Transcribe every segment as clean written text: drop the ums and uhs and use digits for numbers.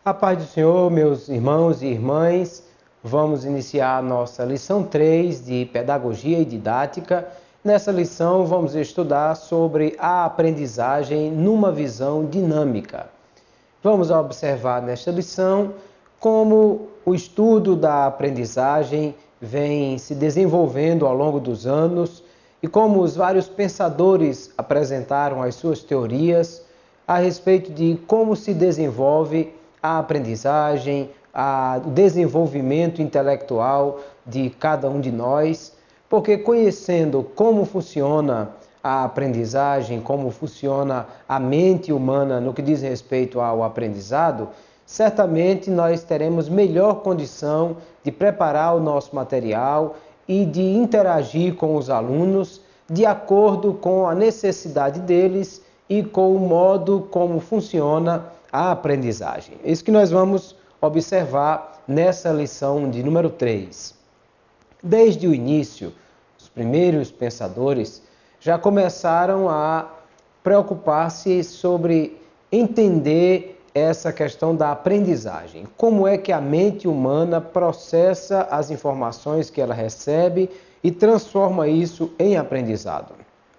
A paz do Senhor, meus irmãos e irmãs, vamos iniciar a nossa lição 3 de Pedagogia e Didática. Nessa lição vamos estudar sobre a aprendizagem numa visão dinâmica. Vamos observar nesta lição como o estudo da aprendizagem vem se desenvolvendo ao longo dos anos e como os vários pensadores apresentaram as suas teorias a respeito de como se desenvolve a aprendizagem, o desenvolvimento intelectual de cada um de nós, porque conhecendo como funciona a aprendizagem, como funciona a mente humana no que diz respeito ao aprendizado, certamente nós teremos melhor condição de preparar o nosso material e de interagir com os alunos de acordo com a necessidade deles e com o modo como funciona a aprendizagem. É isso que nós vamos observar nessa lição de número 3. Desde o início, os primeiros pensadores já começaram a preocupar-se sobre entender essa questão da aprendizagem. Como é que a mente humana processa as informações que ela recebe e transforma isso em aprendizado.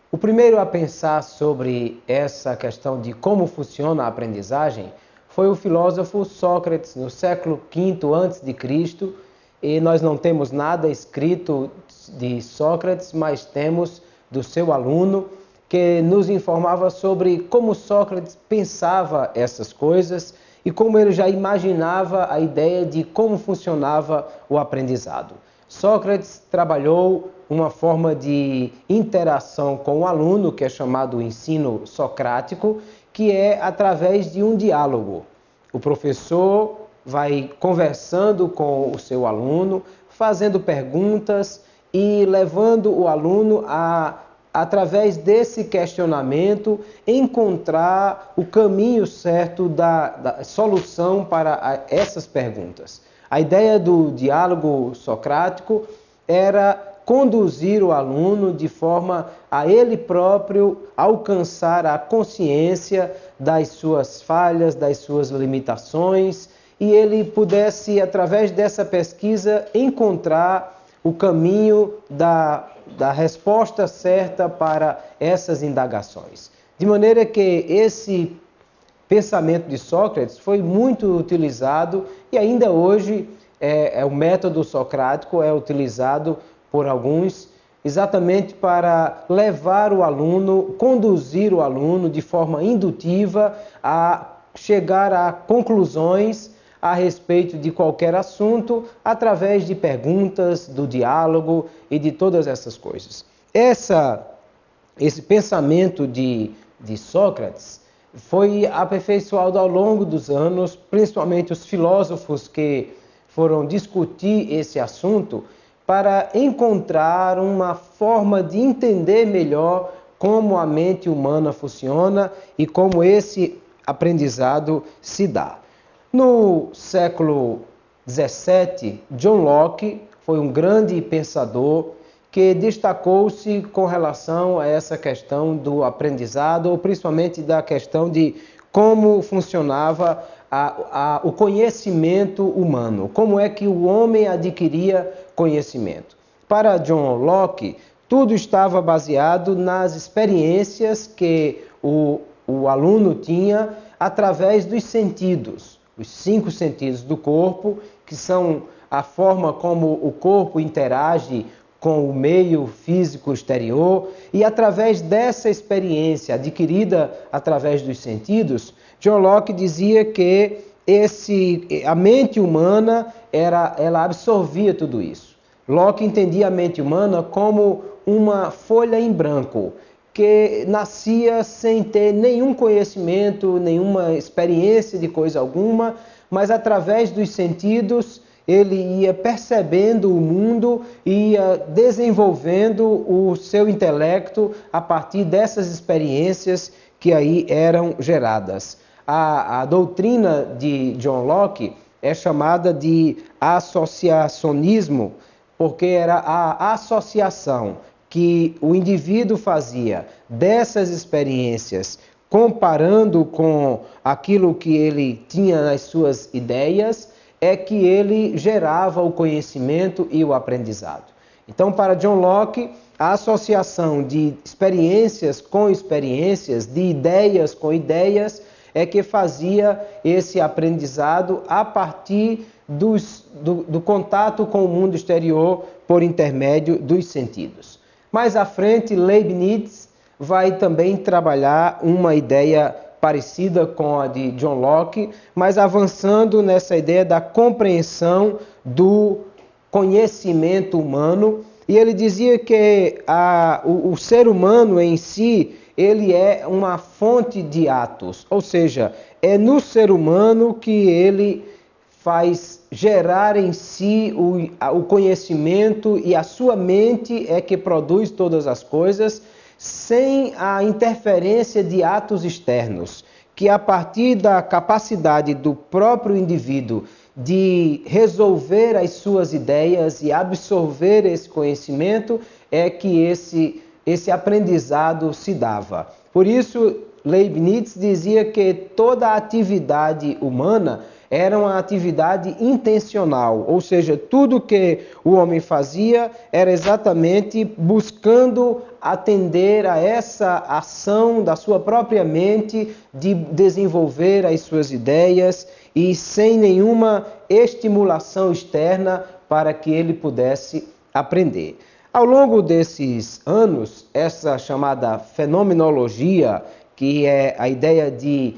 O primeiro a pensar sobre essa questão de como funciona a aprendizagem foi o filósofo Sócrates, no século V a.C., e nós não temos nada escrito de Sócrates, mas temos do seu aluno, que nos informava sobre como Sócrates pensava essas coisas e como ele já imaginava a ideia de como funcionava o aprendizado. Sócrates trabalhou uma forma de interação com o aluno, que é chamado ensino socrático, que é através de um diálogo. O professor vai conversando com o seu aluno, fazendo perguntas e levando o aluno a, através desse questionamento, encontrar o caminho certo da solução para essas perguntas. A ideia do diálogo socrático era conduzir o aluno de forma a ele próprio alcançar a consciência das suas falhas, das suas limitações, e ele pudesse, através dessa pesquisa, encontrar o caminho da resposta certa para essas indagações. De maneira que esse pensamento de Sócrates foi muito utilizado e ainda hoje o método socrático é utilizado por alguns exatamente para levar o aluno, conduzir o aluno de forma indutiva a chegar a conclusões a respeito de qualquer assunto através de perguntas, do diálogo e de todas essas coisas. Esse pensamento de Sócrates foi aperfeiçoado ao longo dos anos, principalmente os filósofos que foram discutir esse assunto para encontrar uma forma de entender melhor como a mente humana funciona e como esse aprendizado se dá. No século XVII, John Locke foi um grande pensador que destacou-se com relação a essa questão do aprendizado, ou principalmente da questão de como funcionava o conhecimento humano, como é que o homem adquiria conhecimento. Para John Locke, tudo estava baseado nas experiências que o aluno tinha através dos sentidos, os 5 sentidos do corpo, que são a forma como o corpo interage com o meio físico exterior, e através dessa experiência adquirida através dos sentidos, John Locke dizia que a mente humana ela absorvia tudo isso. Locke entendia a mente humana como uma folha em branco, que nascia sem ter nenhum conhecimento, nenhuma experiência de coisa alguma, mas através dos sentidos ele ia percebendo o mundo, ia desenvolvendo o seu intelecto a partir dessas experiências que aí eram geradas. A doutrina de John Locke é chamada de associacionismo, porque era a associação que o indivíduo fazia dessas experiências comparando com aquilo que ele tinha nas suas ideias, é que ele gerava o conhecimento e o aprendizado. Então, para John Locke, a associação de experiências com experiências, de ideias com ideias, é que fazia esse aprendizado a partir do contato com o mundo exterior por intermédio dos sentidos. Mais à frente, Leibniz vai também trabalhar uma ideia parecida com a de John Locke, mas avançando nessa ideia da compreensão do conhecimento humano. E ele dizia que o ser humano em si, ele é uma fonte de atos, ou seja, é no ser humano que ele faz gerar em si o conhecimento, e a sua mente é que produz todas as coisas, sem a interferência de atos externos, que a partir da capacidade do próprio indivíduo de resolver as suas ideias e absorver esse conhecimento, é que esse aprendizado se dava. Por isso, Leibniz dizia que toda a atividade humana era uma atividade intencional, ou seja, tudo que o homem fazia era exatamente buscando atender a essa ação da sua própria mente de desenvolver as suas ideias e sem nenhuma estimulação externa para que ele pudesse aprender. Ao longo desses anos, essa chamada fenomenologia, que é a ideia de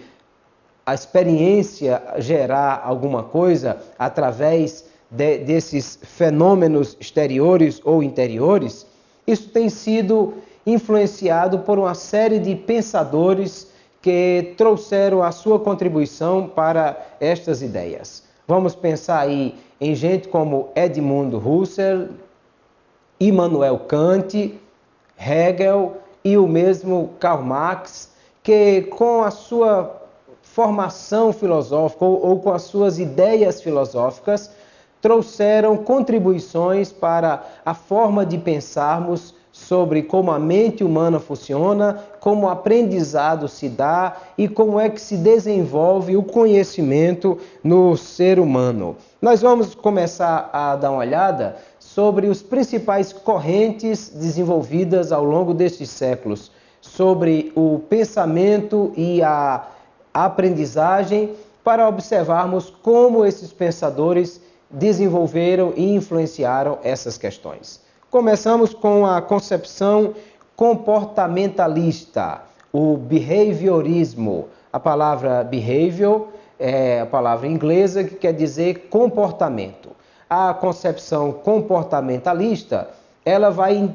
a experiência gerar alguma coisa através desses fenômenos exteriores ou interiores, isso tem sido influenciado por uma série de pensadores que trouxeram a sua contribuição para estas ideias. Vamos pensar aí em gente como Edmund Husserl, Immanuel Kant, Hegel e o mesmo Karl Marx, que com a sua formação filosófica ou com as suas ideias filosóficas trouxeram contribuições para a forma de pensarmos sobre como a mente humana funciona, como o aprendizado se dá e como é que se desenvolve o conhecimento no ser humano. Nós vamos começar a dar uma olhada sobre os principais correntes desenvolvidas ao longo destes séculos, sobre o pensamento e a aprendizagem, para observarmos como esses pensadores desenvolveram e influenciaram essas questões. Começamos com a concepção comportamentalista, o behaviorismo. A palavra behavior é a palavra inglesa que quer dizer comportamento. A concepção comportamentalista, ela vai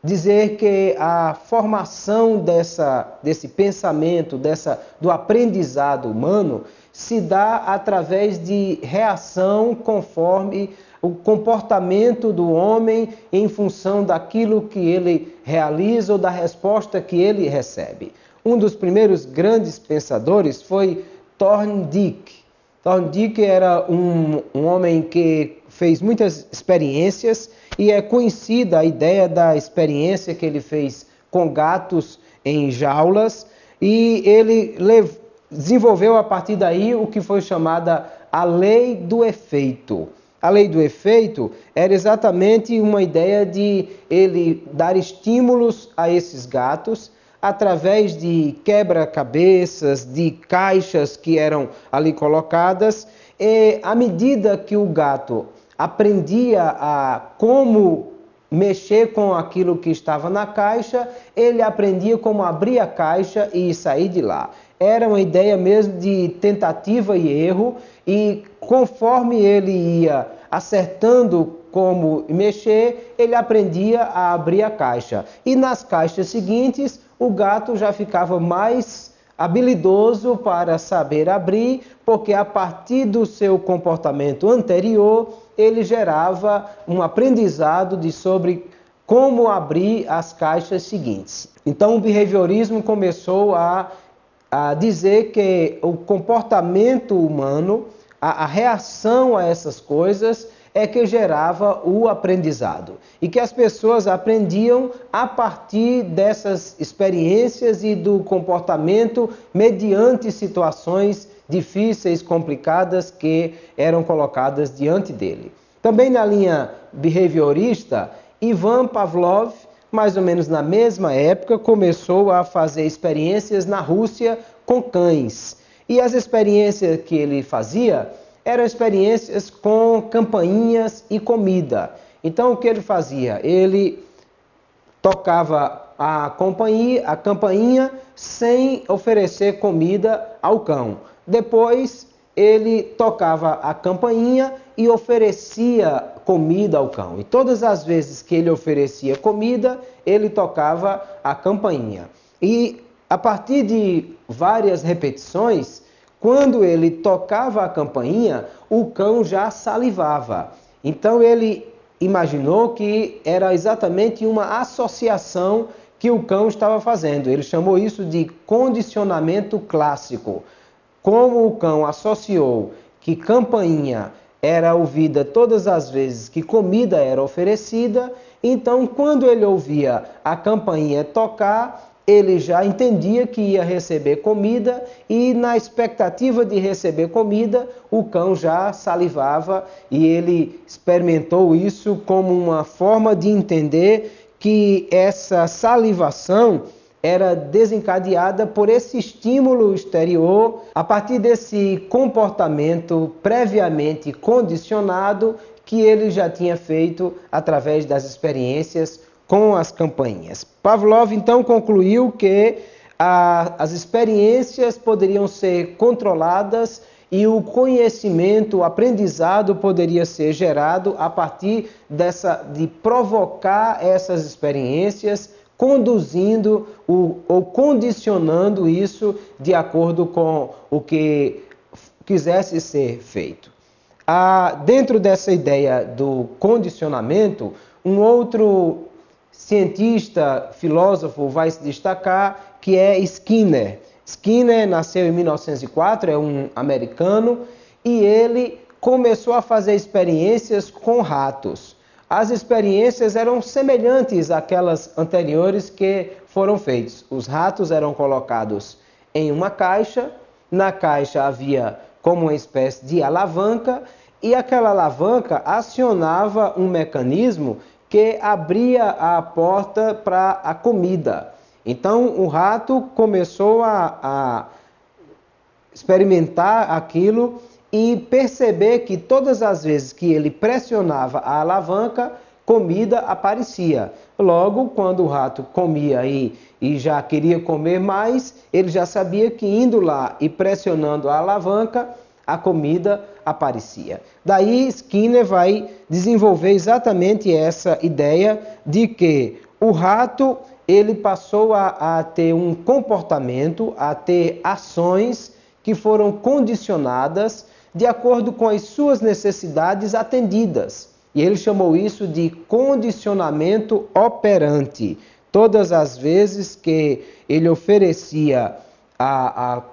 dizer que a formação desse pensamento, do aprendizado humano, se dá através de reação conforme o comportamento do homem em função daquilo que ele realiza ou da resposta que ele recebe. Um dos primeiros grandes pensadores foi Thorndike. Thorndike era um homem que fez muitas experiências, e é conhecida a ideia da experiência que ele fez com gatos em jaulas, e ele desenvolveu a partir daí o que foi chamada a lei do efeito. A lei do efeito era exatamente uma ideia de ele dar estímulos a esses gatos através de quebra-cabeças, de caixas que eram ali colocadas, e à medida que o gato aprendia a como mexer com aquilo que estava na caixa, ele aprendia como abrir a caixa e sair de lá. Era uma ideia mesmo de tentativa e erro, e conforme ele ia acertando como mexer, ele aprendia a abrir a caixa. E nas caixas seguintes, o gato já ficava mais habilidoso para saber abrir, porque a partir do seu comportamento anterior, ele gerava um aprendizado sobre como abrir as caixas seguintes. Então, o behaviorismo começou a dizer que o comportamento humano, a reação a essas coisas, é que gerava o aprendizado. E que as pessoas aprendiam a partir dessas experiências e do comportamento mediante situações difíceis, complicadas que eram colocadas diante dele. Também na linha behaviorista, Ivan Pavlov, mais ou menos na mesma época, começou a fazer experiências na Rússia com cães. E as experiências que ele fazia eram experiências com campainhas e comida. Então, o que ele fazia? Ele tocava a campainha sem oferecer comida ao cão. Depois, ele tocava a campainha e oferecia comida ao cão. E todas as vezes que ele oferecia comida, ele tocava a campainha. E a partir de várias repetições, quando ele tocava a campainha, o cão já salivava. Então ele imaginou que era exatamente uma associação que o cão estava fazendo. Ele chamou isso de condicionamento clássico. Como o cão associou que campainha era ouvida todas as vezes que comida era oferecida, então quando ele ouvia a campainha tocar, ele já entendia que ia receber comida e na expectativa de receber comida, o cão já salivava e ele experimentou isso como uma forma de entender que essa salivação era desencadeada por esse estímulo exterior, a partir desse comportamento previamente condicionado que ele já tinha feito através das experiências com as campainhas. Pavlov então concluiu que as experiências poderiam ser controladas e o conhecimento, o aprendizado poderia ser gerado a partir de provocar essas experiências, conduzindo ou condicionando isso de acordo com o que quisesse ser feito. Dentro dessa ideia do condicionamento, um outro cientista, filósofo vai se destacar, que é Skinner. Skinner nasceu em 1904, é um americano, e ele começou a fazer experiências com ratos. As experiências eram semelhantes àquelas anteriores que foram feitas. Os ratos eram colocados em uma caixa, na caixa havia como uma espécie de alavanca, e aquela alavanca acionava um mecanismo que abria a porta para a comida. Então o rato começou a experimentar aquilo e perceber que todas as vezes que ele pressionava a alavanca, comida aparecia. Logo, quando o rato comia e já queria comer mais, ele já sabia que indo lá e pressionando a alavanca, a comida aparecia. Daí Skinner vai desenvolver exatamente essa ideia de que o rato ele passou a ter um comportamento, a ter ações que foram condicionadas de acordo com as suas necessidades atendidas. E ele chamou isso de condicionamento operante. Todas as vezes que ele oferecia a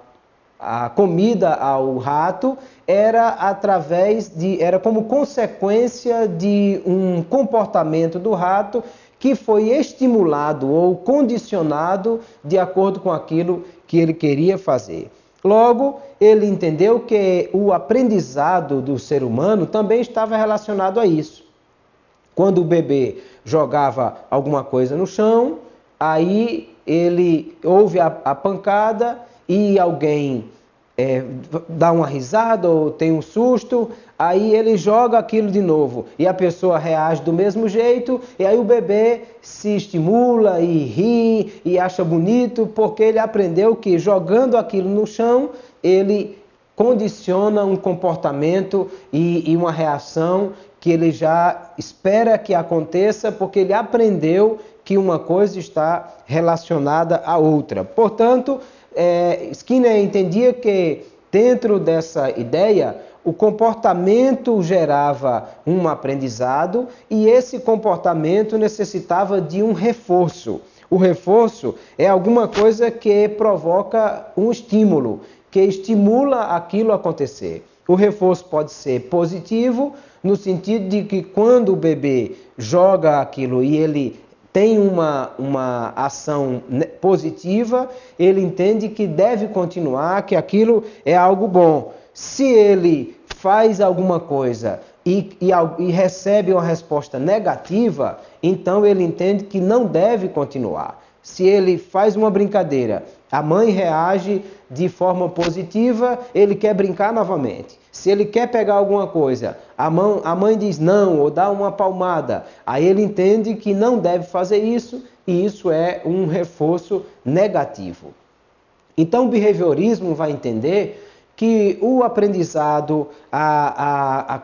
comida ao rato, era como consequência de um comportamento do rato que foi estimulado ou condicionado de acordo com aquilo que ele queria fazer. Logo, ele entendeu que o aprendizado do ser humano também estava relacionado a isso. Quando o bebê jogava alguma coisa no chão, aí ele ouve a pancada e alguém dá uma risada ou tem um susto, aí ele joga aquilo de novo e a pessoa reage do mesmo jeito, e aí o bebê se estimula e ri e acha bonito, porque ele aprendeu que jogando aquilo no chão, ele condiciona um comportamento e uma reação que ele já espera que aconteça, porque ele aprendeu que uma coisa está relacionada à outra. Portanto, Skinner entendia que dentro dessa ideia o comportamento gerava um aprendizado e esse comportamento necessitava de um reforço. O reforço é alguma coisa que provoca um estímulo, que estimula aquilo a acontecer. O reforço pode ser positivo, no sentido de que quando o bebê joga aquilo e ele tem uma ação positiva, ele entende que deve continuar, que aquilo é algo bom. Se ele faz alguma coisa e recebe uma resposta negativa, então ele entende que não deve continuar. Se ele faz uma brincadeira, a mãe reage de forma positiva, ele quer brincar novamente. Se ele quer pegar alguma coisa, a mãe diz não ou dá uma palmada, aí ele entende que não deve fazer isso e isso é um reforço negativo. Então o behaviorismo vai entender que o aprendizado,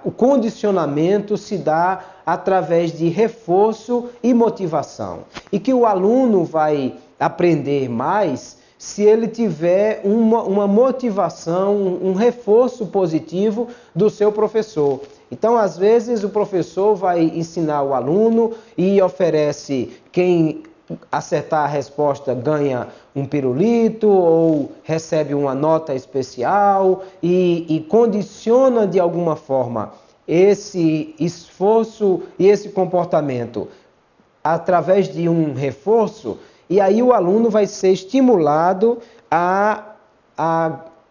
o condicionamento se dá através de reforço e motivação. E que o aluno vai aprender mais se ele tiver uma motivação, um reforço positivo do seu professor. Então, às vezes, o professor vai ensinar o aluno e oferece quem acertar a resposta ganha um pirulito ou recebe uma nota especial e condiciona de alguma forma esse esforço e esse comportamento através de um reforço, e aí o aluno vai ser estimulado a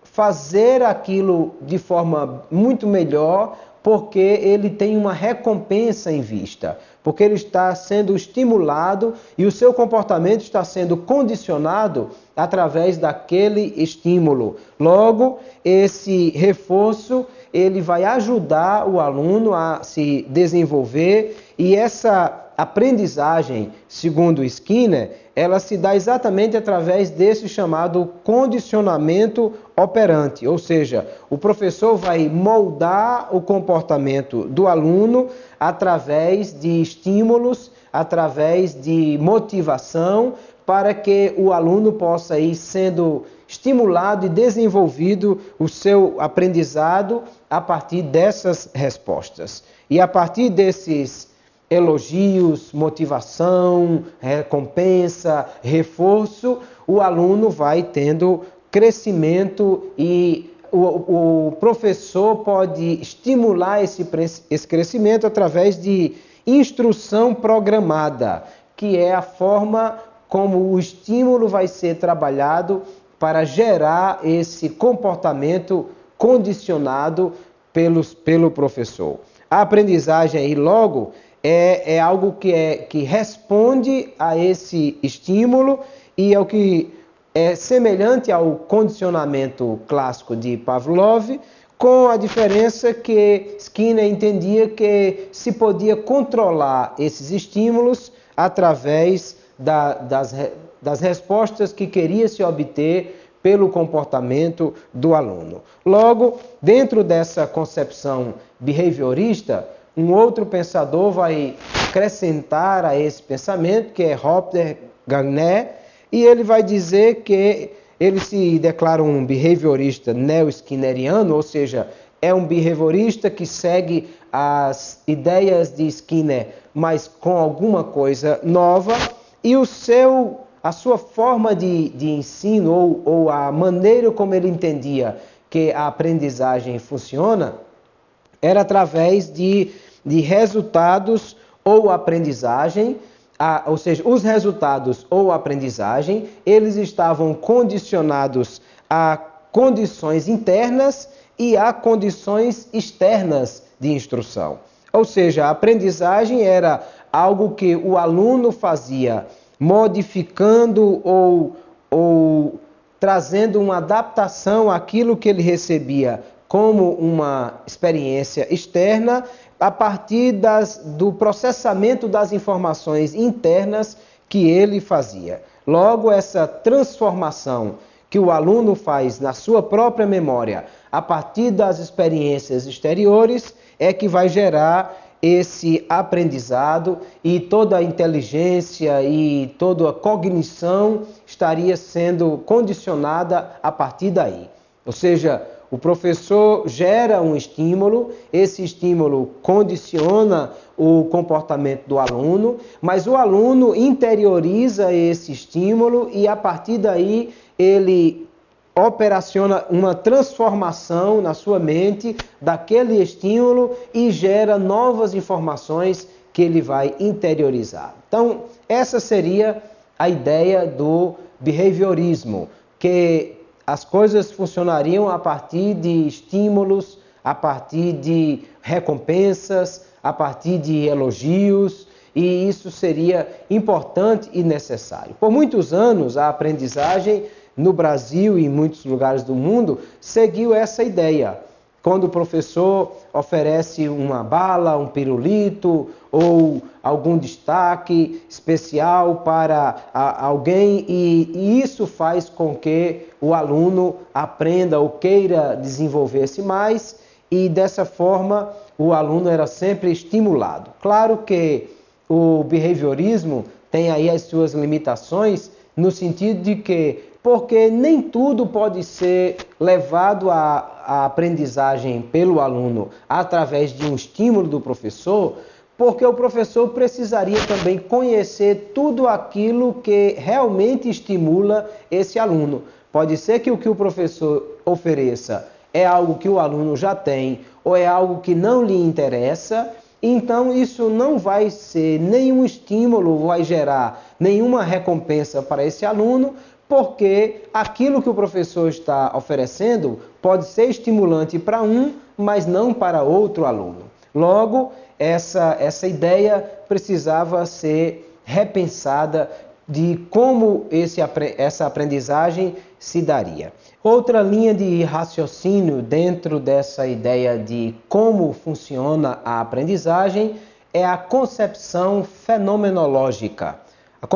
fazer aquilo de forma muito melhor, porque ele tem uma recompensa em vista, porque ele está sendo estimulado e o seu comportamento está sendo condicionado através daquele estímulo. Logo, esse reforço ele vai ajudar o aluno a se desenvolver, e essa aprendizagem, segundo Skinner, ela se dá exatamente através desse chamado condicionamento operante, ou seja, o professor vai moldar o comportamento do aluno através de estímulos, através de motivação, para que o aluno possa ir sendo estimulado e desenvolvido o seu aprendizado a partir dessas respostas. E a partir desses elogios, motivação, recompensa, reforço, o aluno vai tendo crescimento e o professor pode estimular esse crescimento através de instrução programada, que é a forma como o estímulo vai ser trabalhado para gerar esse comportamento condicionado pelo professor. A aprendizagem aí logo é algo que responde a esse estímulo e é o que é semelhante ao condicionamento clássico de Pavlov, com a diferença que Skinner entendia que se podia controlar esses estímulos através das respostas que queria se obter pelo comportamento do aluno. Logo, dentro dessa concepção behaviorista, um outro pensador vai acrescentar a esse pensamento, que é Hopper Gardner, e ele vai dizer que ele se declara um behaviorista neo-skinneriano, ou seja, é um behaviorista que segue as ideias de Skinner, mas com alguma coisa nova, e a sua forma de ensino, ou a maneira como ele entendia que a aprendizagem funciona, era através de resultados ou aprendizagem, ou seja, os resultados ou aprendizagem, eles estavam condicionados a condições internas e a condições externas de instrução. Ou seja, a aprendizagem era algo que o aluno fazia modificando ou trazendo uma adaptação àquilo que ele recebia como uma experiência externa, a partir do processamento das informações internas que ele fazia. Logo, essa transformação que o aluno faz na sua própria memória, a partir das experiências exteriores, é que vai gerar esse aprendizado, e toda a inteligência e toda a cognição estaria sendo condicionada a partir daí. Ou seja, o professor gera um estímulo, esse estímulo condiciona o comportamento do aluno, mas o aluno interioriza esse estímulo e a partir daí ele operaciona uma transformação na sua mente daquele estímulo e gera novas informações que ele vai interiorizar. Então, essa seria a ideia do behaviorismo, que as coisas funcionariam a partir de estímulos, a partir de recompensas, a partir de elogios, e isso seria importante e necessário. Por muitos anos, a aprendizagem no Brasil e em muitos lugares do mundo seguiu essa ideia. Quando o professor oferece uma bala, um pirulito ou algum destaque especial para alguém, e isso faz com que o aluno aprenda ou queira desenvolver-se mais, e dessa forma o aluno era sempre estimulado. Claro que o behaviorismo tem aí as suas limitações, no sentido de que, porque nem tudo pode ser levado à aprendizagem pelo aluno através de um estímulo do professor, porque o professor precisaria também conhecer tudo aquilo que realmente estimula esse aluno. Pode ser que o professor ofereça é algo que o aluno já tem, ou é algo que não lhe interessa, então isso não vai ser nenhum estímulo, vai gerar nenhuma recompensa para esse aluno, porque aquilo que o professor está oferecendo pode ser estimulante para um, mas não para outro aluno. Logo, essa ideia precisava ser repensada de como essa aprendizagem se daria. Outra linha de raciocínio dentro dessa ideia de como funciona a aprendizagem é a concepção fenomenológica. A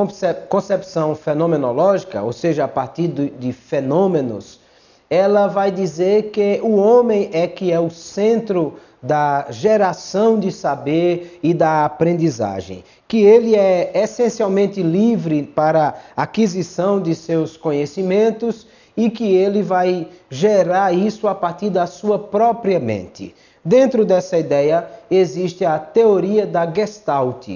concepção fenomenológica, ou seja, a partir de fenômenos, ela vai dizer que o homem é que é o centro da geração de saber e da aprendizagem, que ele é essencialmente livre para a aquisição de seus conhecimentos e que ele vai gerar isso a partir da sua própria mente. Dentro dessa ideia existe a teoria da Gestalt.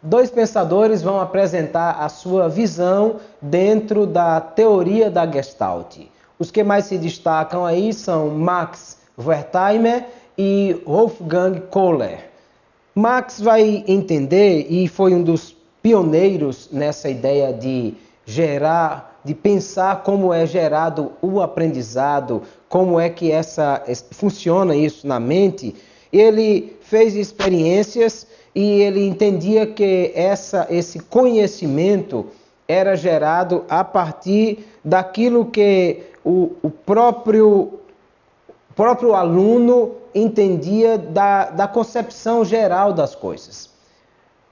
Dois pensadores vão apresentar a sua visão dentro da teoria da Gestalt. Os que mais se destacam aí são Max Wertheimer e Wolfgang Kohler. Max vai entender, e foi um dos pioneiros nessa ideia de de pensar como é gerado o aprendizado, como é que funciona isso na mente. Ele fez experiências e ele entendia que esse conhecimento era gerado a partir daquilo que o próprio aluno entendia da concepção geral das coisas.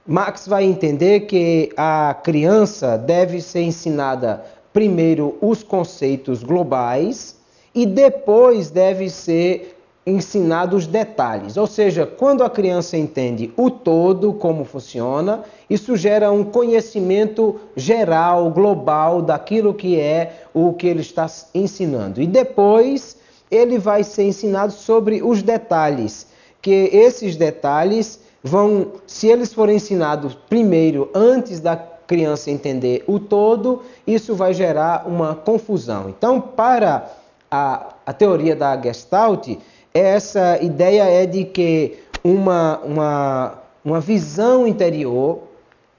Max vai entender que a criança deve ser ensinada primeiro os conceitos globais e depois deve ser ensinado os detalhes. Ou seja, quando a criança entende o todo, como funciona, isso gera um conhecimento geral, global, daquilo que é o que ele está ensinando. E depois ele vai ser ensinado sobre os detalhes, que esses detalhes se eles forem ensinados primeiro, antes da criança entender o todo, isso vai gerar uma confusão. Então, para a teoria da Gestalt, essa ideia é de que uma visão interior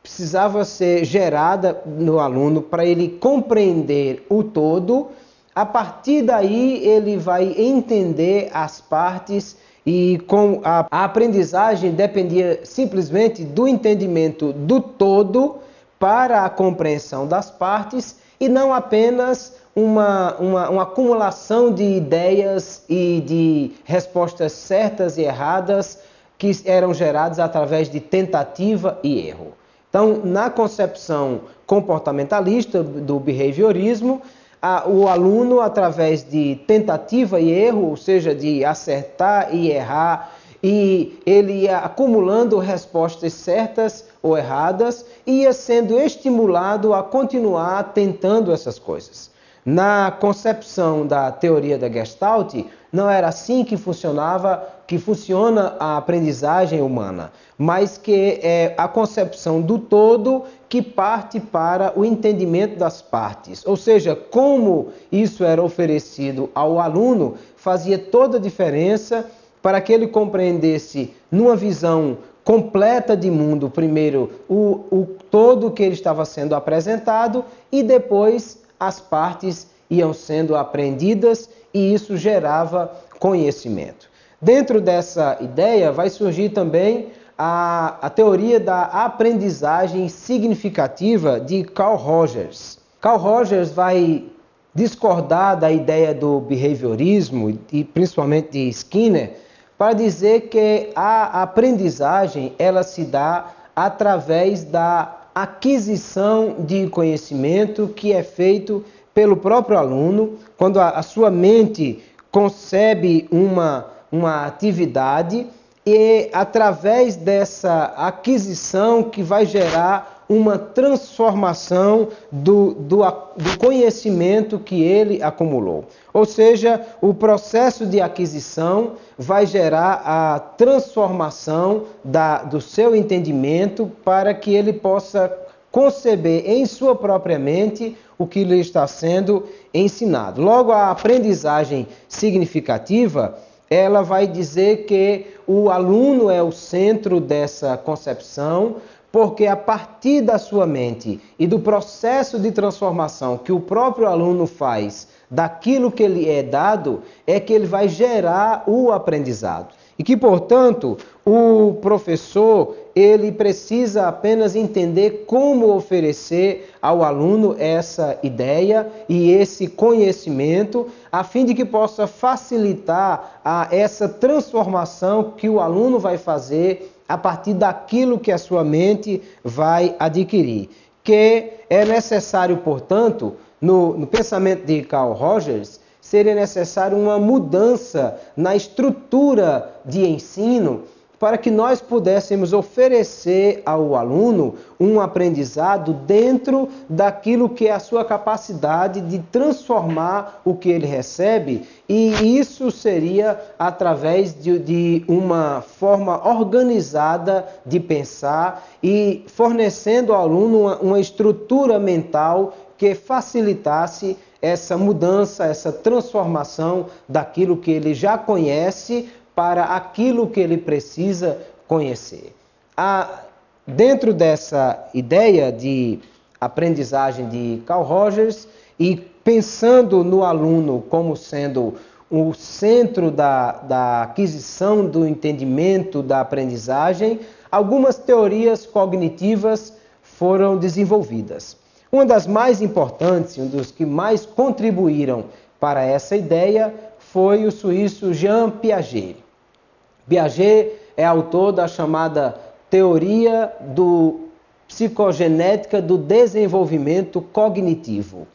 precisava ser gerada no aluno para ele compreender o todo. A partir daí, ele vai entender as partes, e com a aprendizagem dependia simplesmente do entendimento do todo para a compreensão das partes, e não apenas uma acumulação de ideias e de respostas certas e erradas que eram geradas através de tentativa e erro. Então, na concepção comportamentalista do behaviorismo, o aluno, através de tentativa e erro, ou seja, de acertar e errar, e ele ia acumulando respostas certas ou erradas, ia sendo estimulado a continuar tentando essas coisas. Na concepção da teoria da Gestalt, não era assim que funciona a aprendizagem humana, mas que é a concepção do todo que parte para o entendimento das partes. Ou seja, como isso era oferecido ao aluno fazia toda a diferença para que ele compreendesse numa visão completa de mundo, primeiro o todo que ele estava sendo apresentado e depois as partes iam sendo aprendidas e isso gerava conhecimento. Dentro dessa ideia vai surgir também a teoria da aprendizagem significativa de Carl Rogers. Carl Rogers vai discordar da ideia do behaviorismo e principalmente de Skinner para dizer que a aprendizagem ela se dá através da aquisição de conhecimento que é feito pelo próprio aluno, quando a sua mente concebe uma atividade e através dessa aquisição que vai gerar uma transformação do conhecimento que ele acumulou. Ou seja, o processo de aquisição vai gerar a transformação do seu entendimento para que ele possa conceber em sua própria mente o que lhe está sendo ensinado. Logo, a aprendizagem significativa, ela vai dizer que o aluno é o centro dessa concepção, porque a partir da sua mente e do processo de transformação que o próprio aluno faz daquilo que lhe é dado, é que ele vai gerar o aprendizado. E que, portanto, o professor ele precisa apenas entender como oferecer ao aluno essa ideia e esse conhecimento, a fim de que possa facilitar essa transformação que o aluno vai fazer a partir daquilo que a sua mente vai adquirir. Que é necessário, portanto, no pensamento de Carl Rogers, seria necessário uma mudança na estrutura de ensino para que nós pudéssemos oferecer ao aluno um aprendizado dentro daquilo que é a sua capacidade de transformar o que ele recebe, e isso seria através de uma forma organizada de pensar e fornecendo ao aluno uma estrutura mental que facilitasse essa mudança, essa transformação daquilo que ele já conhece para aquilo que ele precisa conhecer. Dentro dessa ideia de aprendizagem de Carl Rogers e pensando no aluno como sendo o centro da aquisição do entendimento da aprendizagem, algumas teorias cognitivas foram desenvolvidas. Uma das mais importantes, um dos que mais contribuíram para essa ideia, foi o suíço Jean Piaget. Piaget é autor da chamada teoria psicogenética do desenvolvimento cognitivo.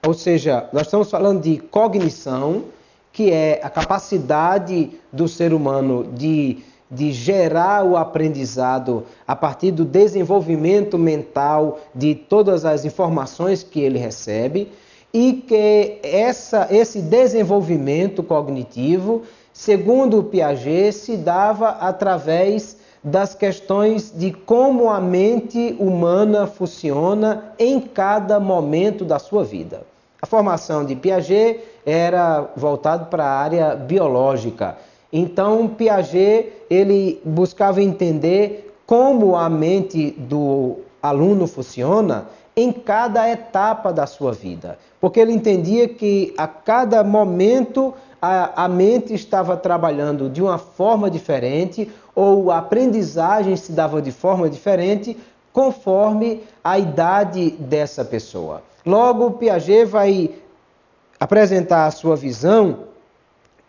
Ou seja, nós estamos falando de cognição, que é a capacidade do ser humano de gerar o aprendizado a partir do desenvolvimento mental de todas as informações que ele recebe, e que esse desenvolvimento cognitivo, segundo Piaget, se dava através das questões de como a mente humana funciona em cada momento da sua vida. A formação de Piaget era voltada para a área biológica. Então, Piaget ele buscava entender como a mente do aluno funciona em cada etapa da sua vida. Porque ele entendia que a cada momento a mente estava trabalhando de uma forma diferente, ou a aprendizagem se dava de forma diferente, conforme a idade dessa pessoa. Logo, Piaget vai apresentar a sua visão,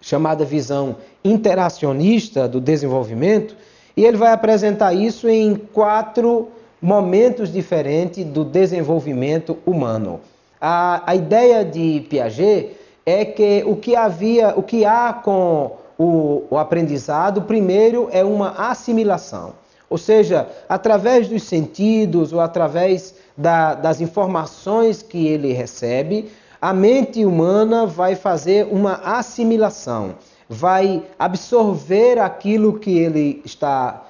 chamada visão interacionista do desenvolvimento, e ele vai apresentar isso em 4 momentos diferentes do desenvolvimento humano. A ideia de Piaget é que o que há com o aprendizado, primeiro, é uma assimilação. Ou seja, através dos sentidos ou através das informações que ele recebe, a mente humana vai fazer uma assimilação. vai absorver aquilo que ele está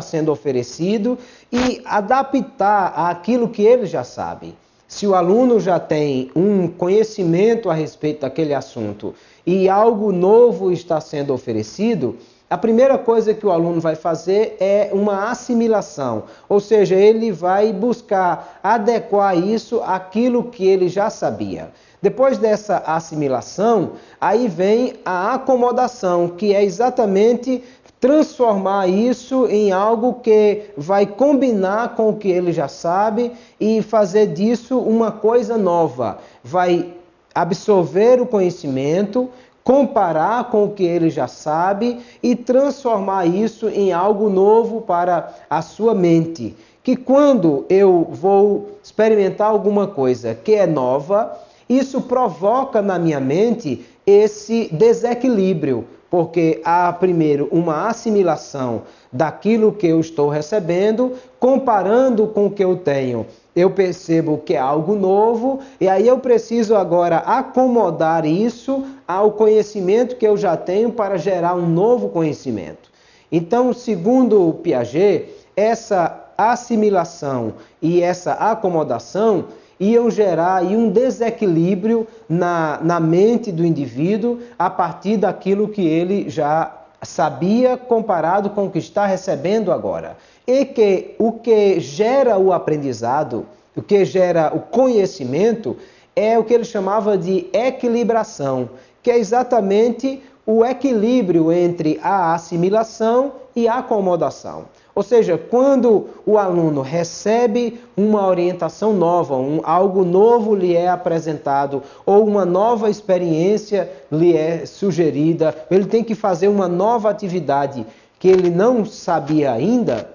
sendo oferecido e adaptar àquilo que ele já sabe. Se o aluno já tem um conhecimento a respeito daquele assunto e algo novo está sendo oferecido, a primeira coisa que o aluno vai fazer é uma assimilação, ou seja, ele vai buscar adequar isso àquilo que ele já sabia. Depois dessa assimilação, aí vem a acomodação, que é exatamente transformar isso em algo que vai combinar com o que ele já sabe e fazer disso uma coisa nova. Vai absorver o conhecimento, comparar com o que ele já sabe e transformar isso em algo novo para a sua mente. Que quando eu vou experimentar alguma coisa que é nova, isso provoca na minha mente esse desequilíbrio, porque há primeiro uma assimilação daquilo que eu estou recebendo, comparando com o que eu tenho. Eu percebo que é algo novo e aí eu preciso agora acomodar isso ao conhecimento que eu já tenho para gerar um novo conhecimento. Então, segundo Piaget, essa assimilação e essa acomodação iam gerar um desequilíbrio na mente do indivíduo a partir daquilo que ele já sabia comparado com o que está recebendo agora. E que o que gera o aprendizado, o que gera o conhecimento, é o que ele chamava de equilibração, que é exatamente o equilíbrio entre a assimilação e a acomodação. Ou seja, quando o aluno recebe uma orientação nova, algo novo lhe é apresentado, ou uma nova experiência lhe é sugerida, ele tem que fazer uma nova atividade que ele não sabia ainda.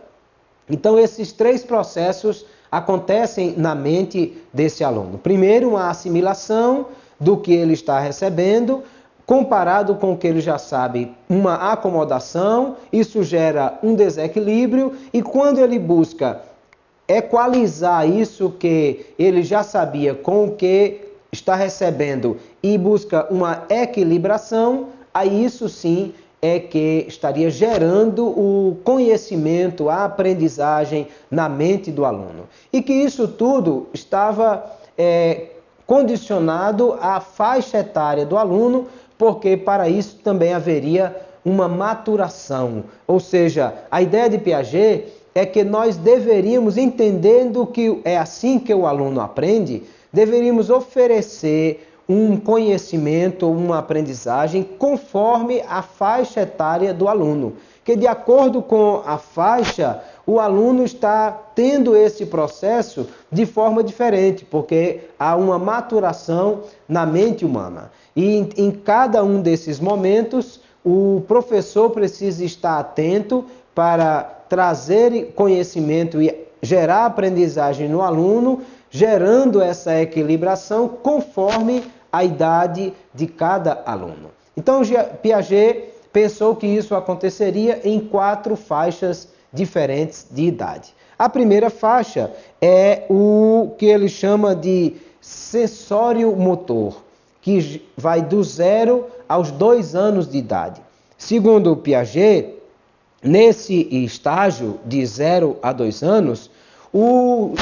Então, esses três processos acontecem na mente desse aluno. Primeiro, uma assimilação do que ele está recebendo, comparado com o que ele já sabe, uma acomodação, isso gera um desequilíbrio, e quando ele busca equalizar isso que ele já sabia com o que está recebendo e busca uma equilibração, aí isso sim é que estaria gerando o conhecimento, a aprendizagem na mente do aluno. E que isso tudo estava condicionado à faixa etária do aluno, porque para isso também haveria uma maturação. Ou seja, a ideia de Piaget é que nós deveríamos, entendendo que é assim que o aluno aprende, deveríamos oferecer um conhecimento, uma aprendizagem conforme a faixa etária do aluno. Que de acordo com a faixa, o aluno está tendo esse processo de forma diferente, porque há uma maturação na mente humana. E em cada um desses momentos, o professor precisa estar atento para trazer conhecimento e gerar aprendizagem no aluno, gerando essa equilibração conforme a idade de cada aluno. Então, Piaget pensou que isso aconteceria em 4 faixas diferentes de idade. A primeira faixa é o que ele chama de sensório motor, que vai do 0 aos 2 anos de idade. Segundo Piaget, nesse estágio de 0 a 2 anos, o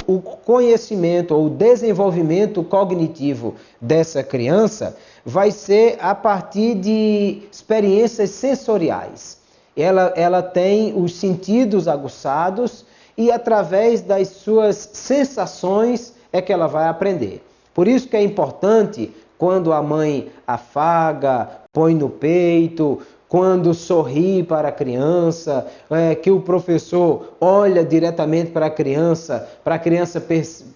conhecimento ou o desenvolvimento cognitivo dessa criança vai ser a partir de experiências sensoriais. Ela tem os sentidos aguçados e através das suas sensações é que ela vai aprender. Por isso que é importante quando a mãe afaga, põe no peito, quando sorri para a criança, que o professor olha diretamente para a criança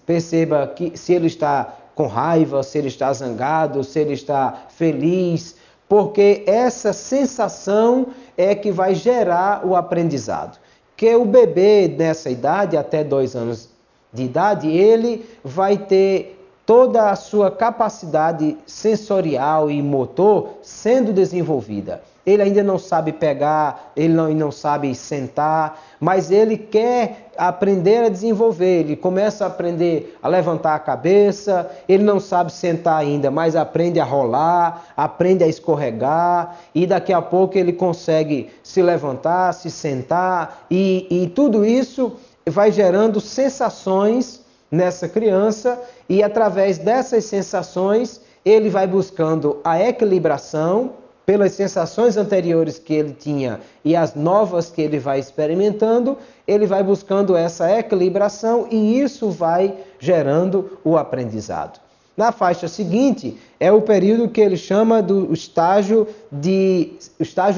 perceba que se ele está com raiva, se ele está zangado, se ele está feliz, porque essa sensação é que vai gerar o aprendizado. Que o bebê nessa idade, até 2 anos de idade, ele vai ter toda a sua capacidade sensorial e motor sendo desenvolvida. ele ainda não sabe pegar, ele não sabe sentar, mas ele quer aprender a desenvolver, ele começa a aprender a levantar a cabeça, ele não sabe sentar ainda, mas aprende a rolar, aprende a escorregar, e daqui a pouco ele consegue se levantar, se sentar, e tudo isso vai gerando sensações nessa criança, e através dessas sensações ele vai buscando a equilibração pelas sensações anteriores que ele tinha e as novas que ele vai experimentando, ele vai buscando essa equilibração e isso vai gerando o aprendizado. Na faixa seguinte é o período que ele chama do estágio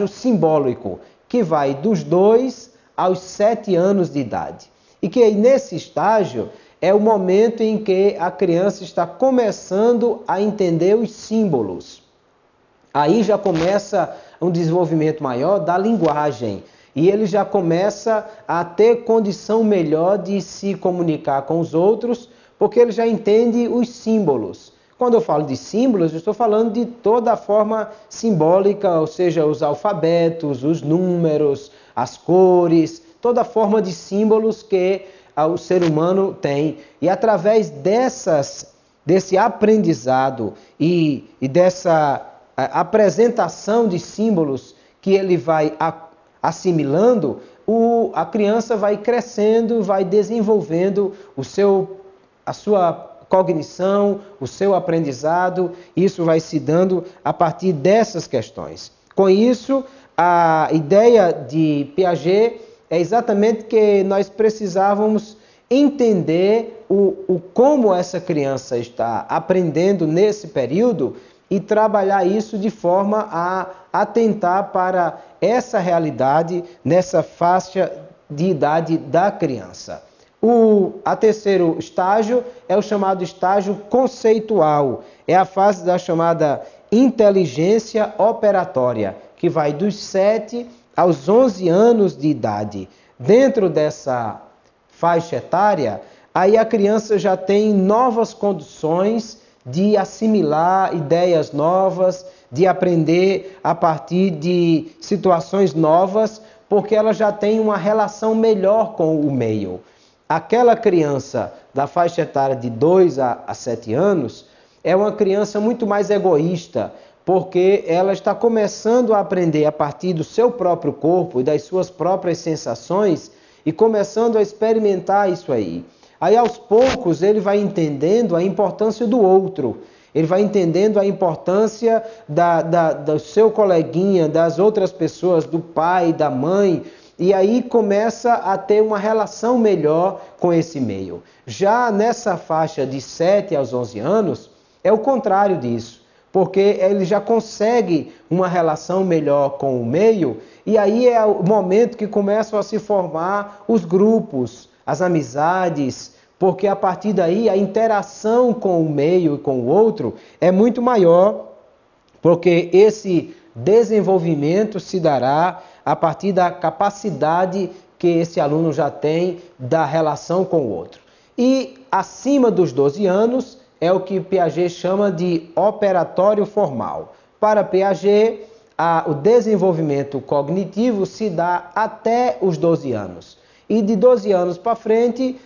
simbólico, que vai dos 2 aos 7 anos de idade. E que nesse estágio é o momento em que a criança está começando a entender os símbolos. Aí já começa um desenvolvimento maior da linguagem. E ele já começa a ter condição melhor de se comunicar com os outros, porque ele já entende os símbolos. Quando eu falo de símbolos, eu estou falando de toda a forma simbólica, ou seja, os alfabetos, os números, as cores, toda a forma de símbolos que o ser humano tem. E através desse aprendizado e dessa apresentação de símbolos que ele vai assimilando, a criança vai crescendo, vai desenvolvendo a sua cognição, o seu aprendizado. Isso vai se dando a partir dessas questões. Com isso, a ideia de Piaget é exatamente que nós precisávamos entender como essa criança está aprendendo nesse período e trabalhar isso de forma a atentar para essa realidade nessa faixa de idade da criança. A terceiro estágio é o chamado estágio conceitual. É a fase da chamada inteligência operatória, que vai dos 7 aos 11 anos de idade. Dentro dessa faixa etária, aí a criança já tem novas condições de assimilar ideias novas, de aprender a partir de situações novas, porque ela já tem uma relação melhor com o meio. Aquela criança da faixa etária de 2 a 7 anos é uma criança muito mais egoísta, porque ela está começando a aprender a partir do seu próprio corpo e das suas próprias sensações e começando a experimentar isso aí. Aí, aos poucos, ele vai entendendo a importância do outro. Ele vai entendendo a importância do seu coleguinha, das outras pessoas, do pai, da mãe. E aí começa a ter uma relação melhor com esse meio. Já nessa faixa de 7 aos 11 anos, é o contrário disso. Porque ele já consegue uma relação melhor com o meio. E aí é o momento que começam a se formar os grupos, as amizades, porque a partir daí a interação com o meio e com o outro é muito maior, porque esse desenvolvimento se dará a partir da capacidade que esse aluno já tem da relação com o outro. E acima dos 12 anos é o que Piaget chama de operatório formal. Para Piaget, o desenvolvimento cognitivo se dá até os 12 anos. E de 12 anos para frente,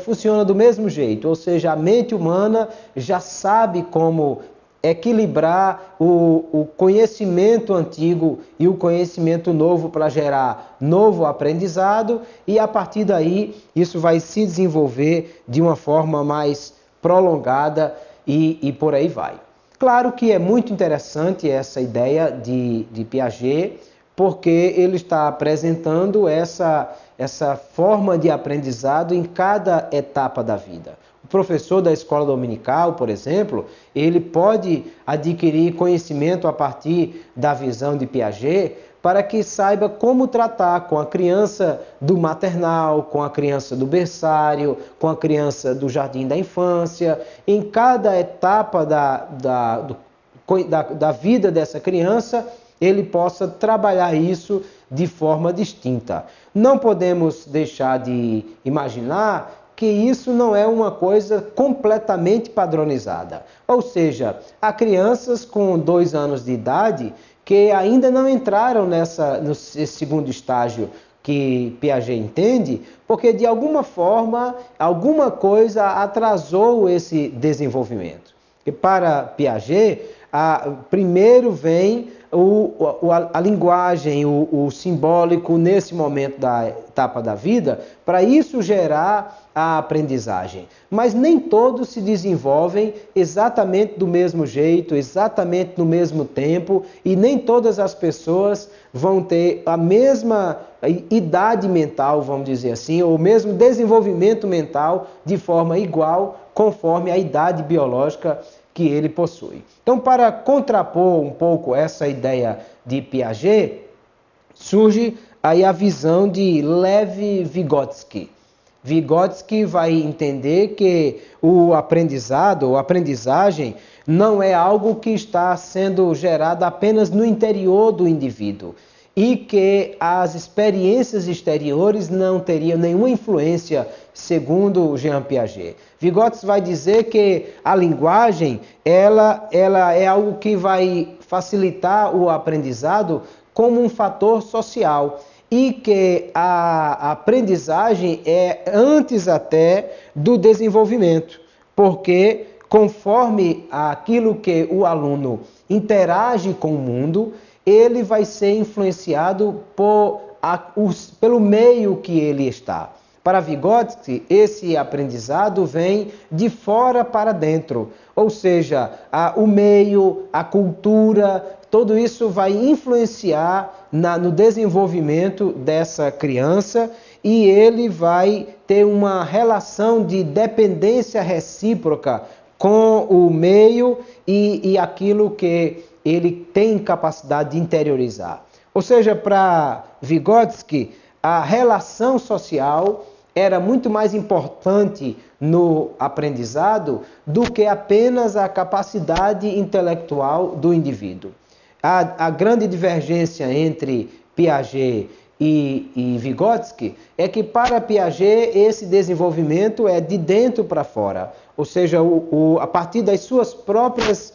funciona do mesmo jeito, ou seja, a mente humana já sabe como equilibrar o conhecimento antigo e o conhecimento novo para gerar novo aprendizado, e a partir daí isso vai se desenvolver de uma forma mais prolongada e por aí vai. Claro que é muito interessante essa ideia de Piaget, porque ele está apresentando essa forma de aprendizado em cada etapa da vida. O professor da escola dominical, por exemplo, ele pode adquirir conhecimento a partir da visão de Piaget para que saiba como tratar com a criança do maternal, com a criança do berçário, com a criança do jardim da infância. Em cada etapa da vida dessa criança, ele possa trabalhar isso de forma distinta. Não podemos deixar de imaginar que isso não é uma coisa completamente padronizada. Ou seja, há crianças com 2 anos de idade que ainda não entraram nesse segundo estágio que Piaget entende, porque de alguma forma, alguma coisa atrasou esse desenvolvimento. E para Piaget, primeiro vem a linguagem, o simbólico nesse momento da etapa da vida, para isso gerar a aprendizagem. Mas nem todos se desenvolvem exatamente do mesmo jeito, exatamente no mesmo tempo, e nem todas as pessoas vão ter a mesma idade mental, vamos dizer assim, ou o mesmo desenvolvimento mental de forma igual, conforme a idade biológica que ele possui. Então, para contrapor um pouco essa ideia de Piaget, surge aí a visão de Lev Vygotsky. Vygotsky vai entender que o aprendizado, ou aprendizagem, não é algo que está sendo gerado apenas no interior do indivíduo e que as experiências exteriores não teriam nenhuma influência, segundo Jean Piaget. Vygotsky vai dizer que a linguagem ela é algo que vai facilitar o aprendizado como um fator social e que a aprendizagem é antes até do desenvolvimento, porque conforme aquilo que o aluno interage com o mundo, ele vai ser influenciado pelo meio que ele está. Para Vygotsky, esse aprendizado vem de fora para dentro, ou seja, o meio, a cultura, tudo isso vai influenciar no desenvolvimento dessa criança e ele vai ter uma relação de dependência recíproca com o meio e aquilo que ele tem capacidade de interiorizar. Ou seja, para Vygotsky, a relação social era muito mais importante no aprendizado do que apenas a capacidade intelectual do indivíduo. A grande divergência entre Piaget e Vygotsky é que para Piaget esse desenvolvimento é de dentro para fora, ou seja, a partir das suas próprias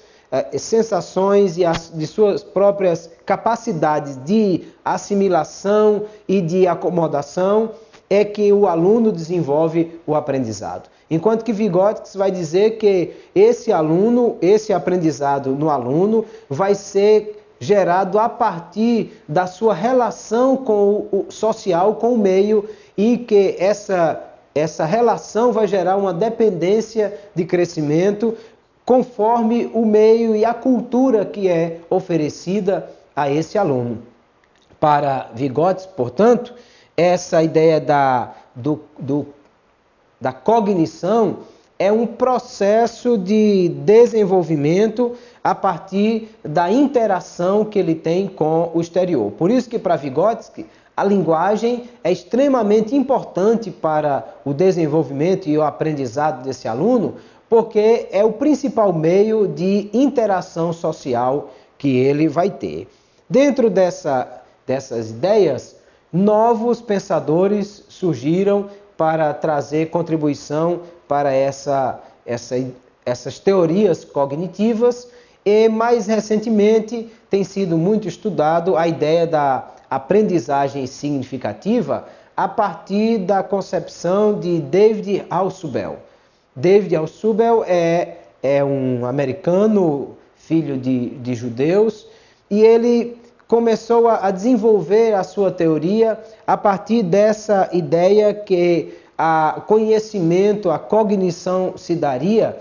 sensações e de suas próprias capacidades de assimilação e de acomodação é que o aluno desenvolve o aprendizado. Enquanto que Vygotsky vai dizer que esse aprendizado no aluno vai ser gerado a partir da sua relação social com o meio e que essa relação vai gerar uma dependência de crescimento conforme o meio e a cultura que é oferecida a esse aluno. Para Vygotsky, portanto, essa ideia da cognição é um processo de desenvolvimento a partir da interação que ele tem com o exterior. Por isso que para Vygotsky a linguagem é extremamente importante para o desenvolvimento e o aprendizado desse aluno, porque é o principal meio de interação social que ele vai ter. Dentro dessas ideias, novos pensadores surgiram para trazer contribuição para essas teorias cognitivas e, mais recentemente, tem sido muito estudado a ideia da aprendizagem significativa a partir da concepção de David Ausubel. David Ausubel é um americano, filho de judeus, e ele começou a desenvolver a sua teoria a partir dessa ideia que o conhecimento, a cognição se daria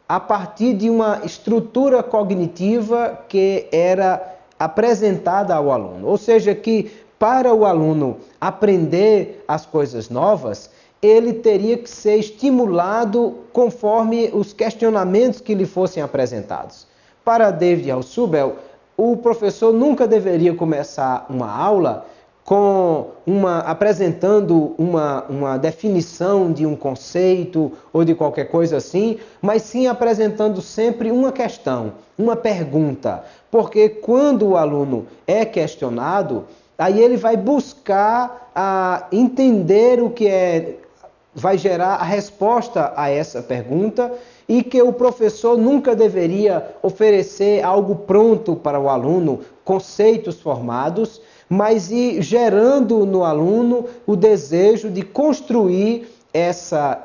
a partir de uma estrutura cognitiva que era apresentada ao aluno. Ou seja, que para o aluno aprender as coisas novas, ele teria que ser estimulado conforme os questionamentos que lhe fossem apresentados. Para David Ausubel, o professor nunca deveria começar uma aula apresentando uma definição de um conceito ou de qualquer coisa assim, mas sim apresentando sempre uma questão, uma pergunta. Porque quando o aluno é questionado, aí ele vai buscar entender o que vai gerar a resposta a essa pergunta e que o professor nunca deveria oferecer algo pronto para o aluno conceitos formados, mas ir gerando no aluno o desejo de construir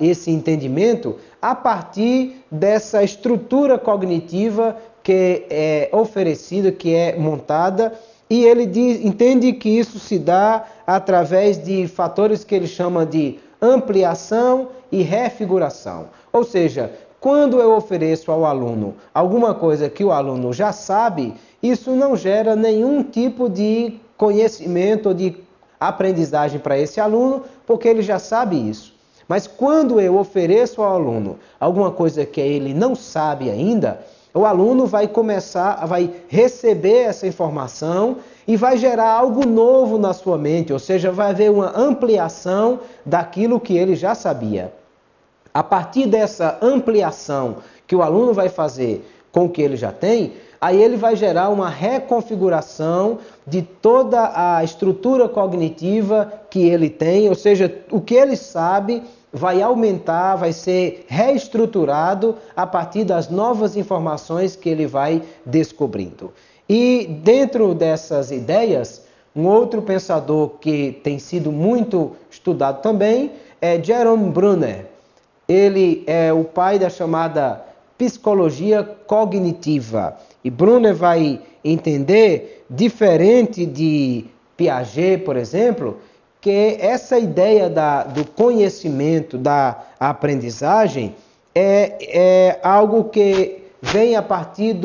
esse entendimento a partir dessa estrutura cognitiva que é oferecida, que é montada, e ele entende que isso se dá através de fatores que ele chama de ampliação e refiguração. Ou seja, quando eu ofereço ao aluno alguma coisa que o aluno já sabe, isso não gera nenhum tipo de conhecimento ou de aprendizagem para esse aluno, porque ele já sabe isso. Mas quando eu ofereço ao aluno alguma coisa que ele não sabe ainda, o aluno vai receber essa informação e vai gerar algo novo na sua mente, ou seja, vai haver uma ampliação daquilo que ele já sabia. A partir dessa ampliação que o aluno vai fazer com o que ele já tem, aí ele vai gerar uma reconfiguração de toda a estrutura cognitiva que ele tem, ou seja, o que ele sabe vai aumentar, vai ser reestruturado a partir das novas informações que ele vai descobrindo. E dentro dessas ideias, um outro pensador que tem sido muito estudado também é Jerome Bruner. Ele é o pai da chamada psicologia cognitiva. E Bruner vai entender, diferente de Piaget, por exemplo, que essa ideia do conhecimento, da aprendizagem, é algo que vem a partir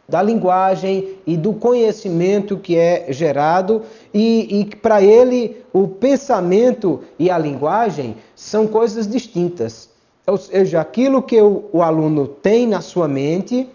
da linguagem e do conhecimento que é gerado, e para ele o pensamento e a linguagem são coisas distintas. Ou seja, aquilo que o aluno tem na sua mente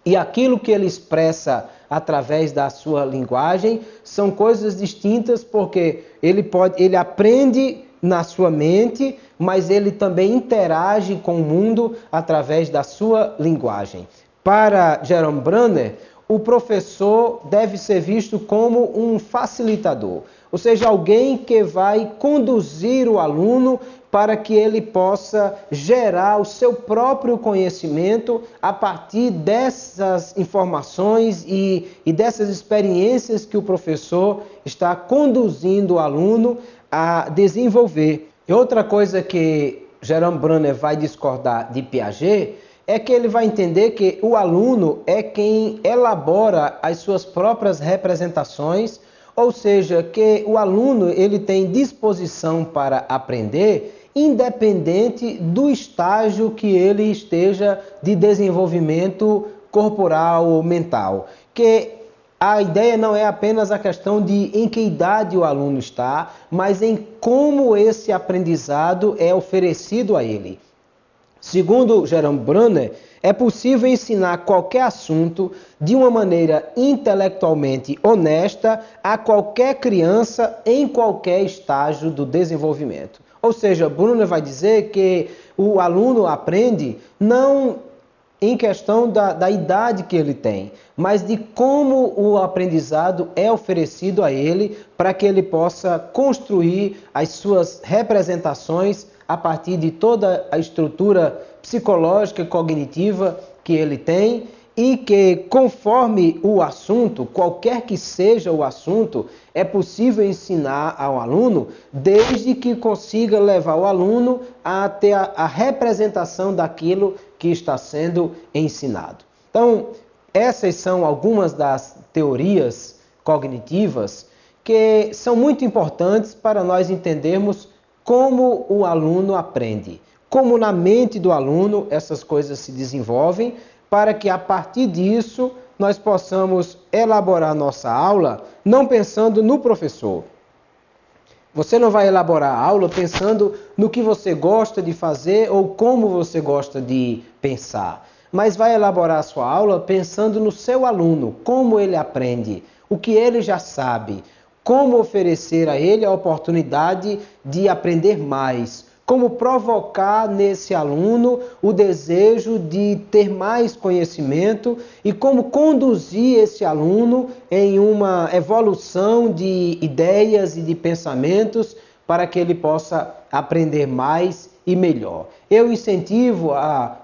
e aquilo que ele expressa através da sua linguagem são coisas distintas, porque ele aprende na sua mente, mas ele também interage com o mundo através da sua linguagem. Para Jerome Bruner, o professor deve ser visto como um facilitador, ou seja, alguém que vai conduzir o aluno para que ele possa gerar o seu próprio conhecimento a partir dessas informações e dessas experiências que o professor está conduzindo o aluno a desenvolver. E outra coisa que Jerome Bruner vai discordar de Piaget é que ele vai entender que o aluno é quem elabora as suas próprias representações, ou seja, que o aluno ele tem disposição para aprender independente do estágio que ele esteja de desenvolvimento corporal ou mental. Que a ideia não é apenas a questão de em que idade o aluno está, mas em como esse aprendizado é oferecido a ele. Segundo Jerome Bruner, é possível ensinar qualquer assunto de uma maneira intelectualmente honesta a qualquer criança em qualquer estágio do desenvolvimento. Ou seja, Bruner vai dizer que o aluno aprende não em questão da idade que ele tem, mas de como o aprendizado é oferecido a ele para que ele possa construir as suas representações a partir de toda a estrutura psicológica e cognitiva que ele tem, e que, conforme o assunto, qualquer que seja o assunto, é possível ensinar ao aluno, desde que consiga levar o aluno a ter a representação daquilo que está sendo ensinado. Então, essas são algumas das teorias cognitivas que são muito importantes para nós entendermos como o aluno aprende, como na mente do aluno essas coisas se desenvolvem, para que a partir disso nós possamos elaborar nossa aula não pensando no professor. Você não vai elaborar a aula pensando no que você gosta de fazer ou como você gosta de pensar, mas vai elaborar a sua aula pensando no seu aluno, como ele aprende, o que ele já sabe, como oferecer a ele a oportunidade de aprender mais, como provocar nesse aluno o desejo de ter mais conhecimento e como conduzir esse aluno em uma evolução de ideias e de pensamentos para que ele possa aprender mais e melhor. Eu incentivo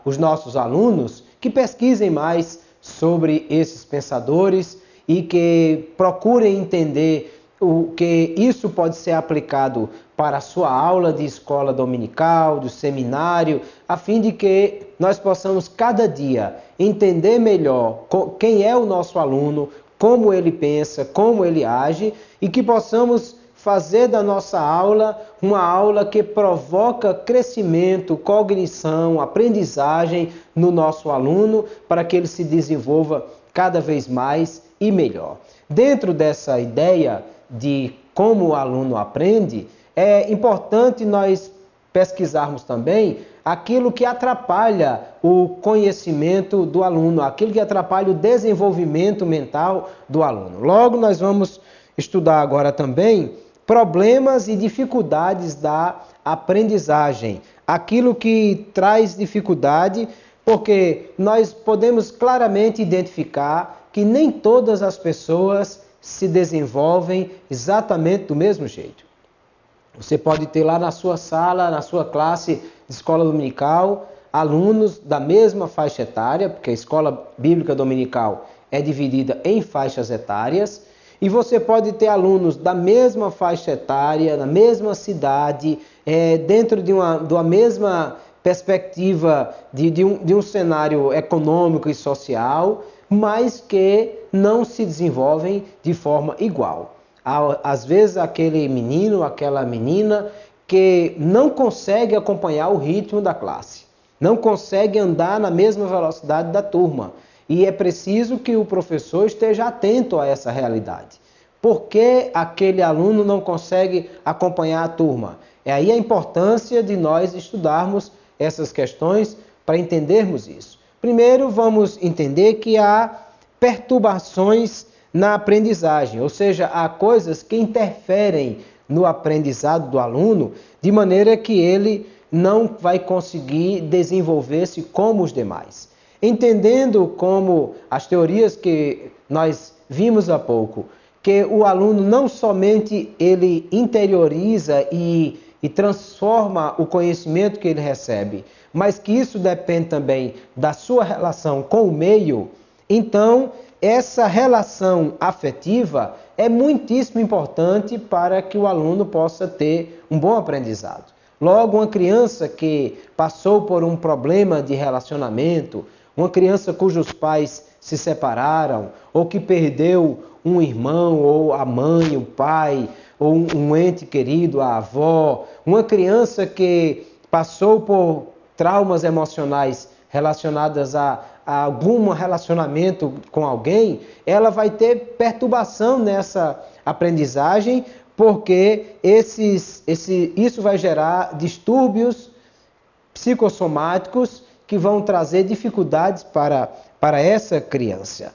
os nossos alunos que pesquisem mais sobre esses pensadores e que procurem entender o que isso pode ser aplicado para a sua aula de escola dominical, do seminário, a fim de que nós possamos cada dia entender melhor quem é o nosso aluno, como ele pensa, como ele age, e que possamos fazer da nossa aula uma aula que provoca crescimento, cognição, aprendizagem no nosso aluno, para que ele se desenvolva cada vez mais e melhor. Dentro dessa ideia de como o aluno aprende, é importante nós pesquisarmos também aquilo que atrapalha o conhecimento do aluno, aquilo que atrapalha o desenvolvimento mental do aluno. Logo, nós vamos estudar agora também problemas e dificuldades da aprendizagem, aquilo que traz dificuldade, porque nós podemos claramente identificar que nem todas as pessoas se desenvolvem exatamente do mesmo jeito. Você pode ter lá na sua sala, na sua classe de escola dominical, alunos da mesma faixa etária, porque a escola bíblica dominical é dividida em faixas etárias, e você pode ter alunos da mesma faixa etária, na mesma cidade, dentro de uma mesma perspectiva de um cenário econômico e social, mas que não se desenvolvem de forma igual. Às vezes aquele menino, aquela menina que não consegue acompanhar o ritmo da classe, não consegue andar na mesma velocidade da turma. E é preciso que o professor esteja atento a essa realidade. Por que aquele aluno não consegue acompanhar a turma? É aí a importância de nós estudarmos essas questões para entendermos isso. Primeiro, vamos entender que há perturbações na aprendizagem, ou seja, há coisas que interferem no aprendizado do aluno, de maneira que ele não vai conseguir desenvolver-se como os demais. Entendendo como as teorias que nós vimos há pouco, que o aluno não somente ele interioriza e transforma o conhecimento que ele recebe, mas que isso depende também da sua relação com o meio, então essa relação afetiva é muitíssimo importante para que o aluno possa ter um bom aprendizado. Logo, uma criança que passou por um problema de relacionamento, uma criança cujos pais se separaram, ou que perdeu um irmão, ou a mãe, o pai, ou um ente querido, a avó, uma criança que passou por traumas emocionais relacionadas a algum relacionamento com alguém, ela vai ter perturbação nessa aprendizagem, porque isso vai gerar distúrbios psicossomáticos que vão trazer dificuldades para essa criança.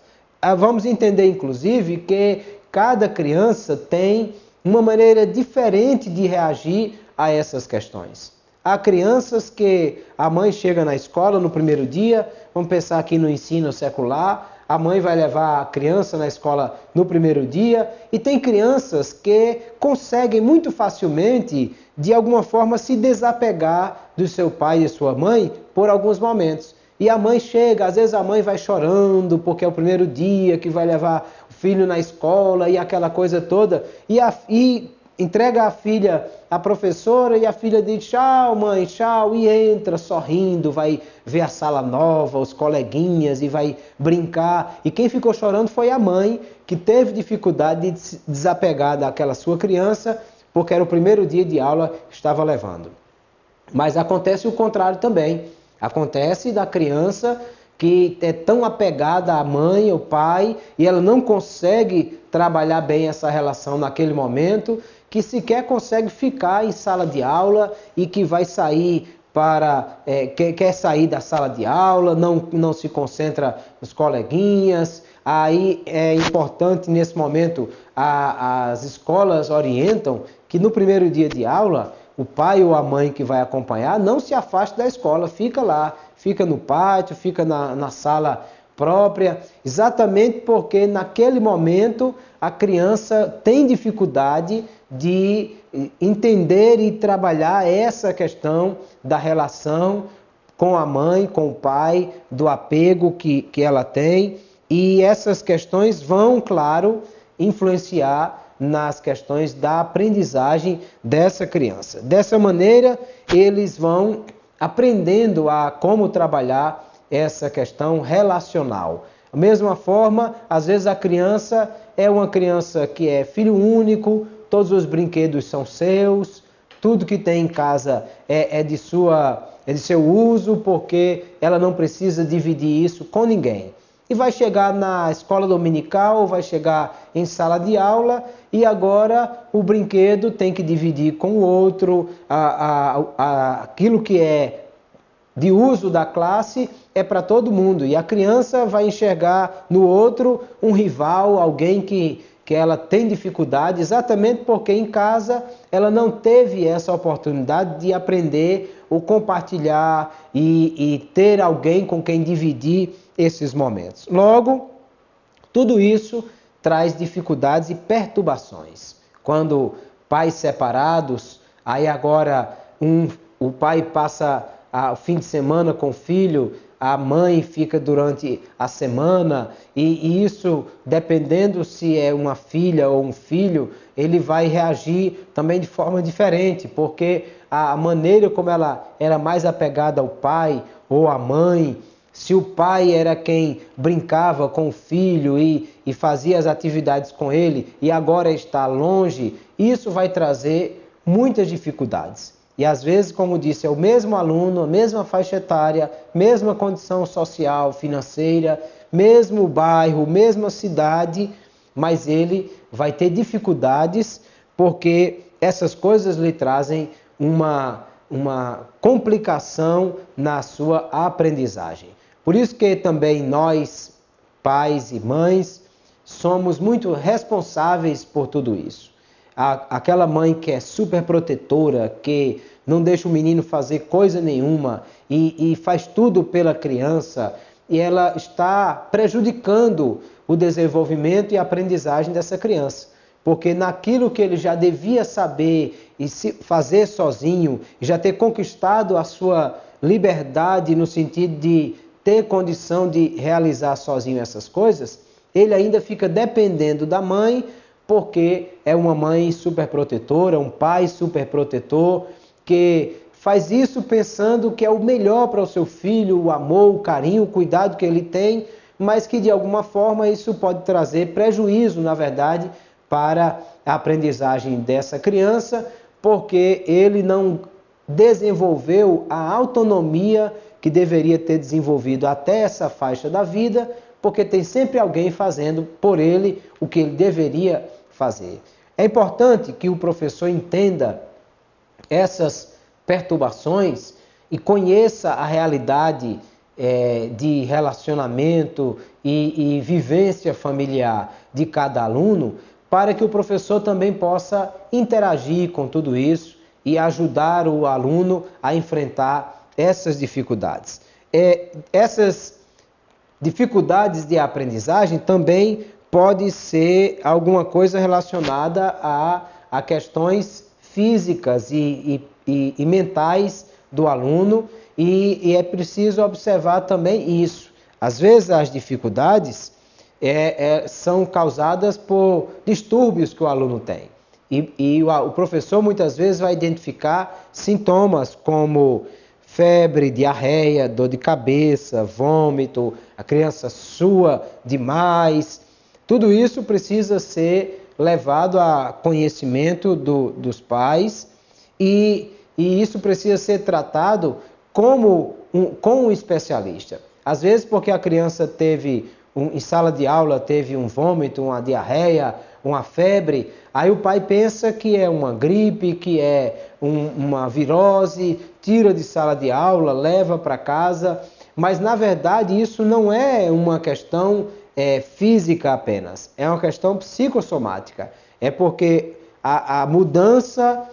Vamos entender, inclusive, que cada criança tem uma maneira diferente de reagir a essas questões. Há crianças que a mãe chega na escola no primeiro dia, vamos pensar aqui no ensino secular, a mãe vai levar a criança na escola no primeiro dia, e tem crianças que conseguem muito facilmente, de alguma forma, se desapegar do seu pai e sua mãe por alguns momentos. E a mãe chega, às vezes a mãe vai chorando, porque é o primeiro dia que vai levar o filho na escola e aquela coisa toda, e entrega a filha à professora e a filha diz tchau mãe, tchau, e entra sorrindo, vai ver a sala nova, os coleguinhas e vai brincar. E quem ficou chorando foi a mãe, que teve dificuldade de se desapegar daquela sua criança, porque era o primeiro dia de aula que estava levando. Mas acontece o contrário também. Acontece da criança que é tão apegada à mãe, ao pai, e ela não consegue trabalhar bem essa relação naquele momento, que sequer consegue ficar em sala de aula e que vai sair quer sair da sala de aula, não se concentra nos coleguinhas. Aí é importante nesse momento, as escolas orientam que no primeiro dia de aula, o pai ou a mãe que vai acompanhar não se afaste da escola, fica lá, fica no pátio, fica na sala própria, exatamente porque naquele momento a criança tem dificuldade de entender e trabalhar essa questão da relação com a mãe, com o pai, do apego que ela tem. e essas questões vão, claro, influenciar nas questões da aprendizagem dessa criança. Dessa maneira, eles vão aprendendo a como trabalhar essa questão relacional. Da mesma forma, às vezes a criança é uma criança que é filho único, todos os brinquedos são seus, tudo que tem em casa é de seu uso, porque ela não precisa dividir isso com ninguém. E vai chegar na escola dominical, vai chegar em sala de aula e agora o brinquedo tem que dividir com o outro, aquilo que é de uso da classe é para todo mundo. E a criança vai enxergar no outro um rival, alguém que ela tem dificuldade, exatamente porque em casa ela não teve essa oportunidade de aprender ou compartilhar e ter alguém com quem dividir esses momentos. Logo, tudo isso traz dificuldades e perturbações. Quando pais separados, aí agora o pai passa o fim de semana com o filho, a mãe fica durante a semana, e isso, dependendo se é uma filha ou um filho, ele vai reagir também de forma diferente, porque a maneira como ela era mais apegada ao pai ou à mãe, se o pai era quem brincava com o filho e fazia as atividades com ele, e agora está longe, isso vai trazer muitas dificuldades. E às vezes, como disse, é o mesmo aluno, a mesma faixa etária, mesma condição social, financeira, mesmo bairro, mesma cidade, mas ele vai ter dificuldades porque essas coisas lhe trazem uma complicação na sua aprendizagem. Por isso que também nós, pais e mães, somos muito responsáveis por tudo isso. Aquela mãe que é super protetora, que não deixa o menino fazer coisa nenhuma e faz tudo pela criança, e ela está prejudicando o desenvolvimento e a aprendizagem dessa criança. Porque naquilo que ele já devia saber e fazer sozinho, já ter conquistado a sua liberdade no sentido de ter condição de realizar sozinho essas coisas, ele ainda fica dependendo da mãe, porque é uma mãe superprotetora, um pai superprotetor, que faz isso pensando que é o melhor para o seu filho, o amor, o carinho, o cuidado que ele tem, mas que de alguma forma isso pode trazer prejuízo, na verdade, para a aprendizagem dessa criança, porque ele não desenvolveu a autonomia que deveria ter desenvolvido até essa faixa da vida, porque tem sempre alguém fazendo por ele o que ele deveria fazer. É importante que o professor entenda essas perturbações e conheça a realidade de relacionamento e vivência familiar de cada aluno, para que o professor também possa interagir com tudo isso e ajudar o aluno a enfrentar essas dificuldades. Essas dificuldades de aprendizagem também pode ser alguma coisa relacionada a questões físicas e mentais do aluno, e é preciso observar também isso. Às vezes as dificuldades são causadas por distúrbios que o aluno tem. E o professor muitas vezes vai identificar sintomas como febre, diarreia, dor de cabeça, vômito, a criança sua demais. Tudo isso precisa ser levado a conhecimento dos pais e isso precisa ser tratado com um especialista. Às vezes porque a criança em sala de aula teve um vômito, uma diarreia, uma febre, aí o pai pensa que é uma gripe, que é uma virose, tira de sala de aula, leva para casa, mas na verdade isso não é uma questão física apenas, é uma questão psicossomática. É porque a mudança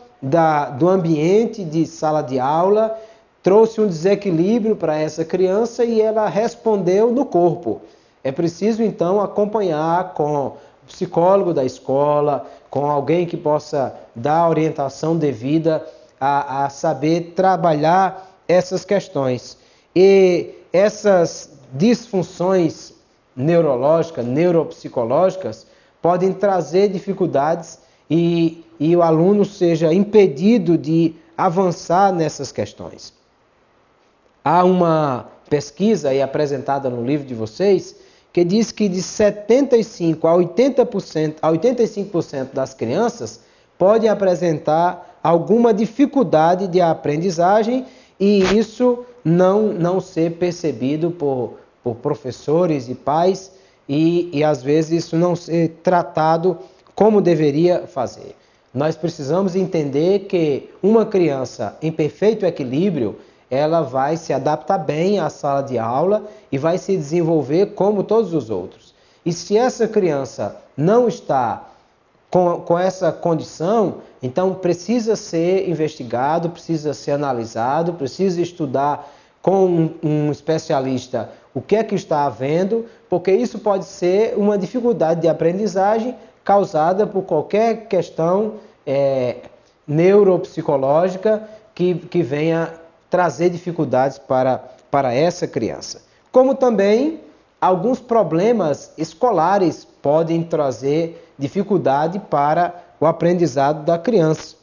do ambiente de sala de aula trouxe um desequilíbrio para essa criança e ela respondeu no corpo. É preciso então acompanhar com o psicólogo da escola, com alguém que possa dar a orientação devida a saber trabalhar essas questões. E essas disfunções neurológicas, neuropsicológicas, podem trazer dificuldades e o aluno seja impedido de avançar nessas questões. Há uma pesquisa aí apresentada no livro de vocês que diz que de 75% a 85% das crianças podem apresentar alguma dificuldade de aprendizagem e isso não ser percebido por professores e pais e às vezes isso não ser tratado como deveria fazer. Nós precisamos entender que uma criança em perfeito equilíbrio, ela vai se adaptar bem à sala de aula e vai se desenvolver como todos os outros. E se essa criança não está com essa condição, então precisa ser investigado, precisa ser analisado, precisa estudar com um especialista o que é que está havendo, porque isso pode ser uma dificuldade de aprendizagem causada por qualquer questão neuropsicológica que venha trazer dificuldades para essa criança. Como também alguns problemas escolares podem trazer dificuldade para o aprendizado da criança.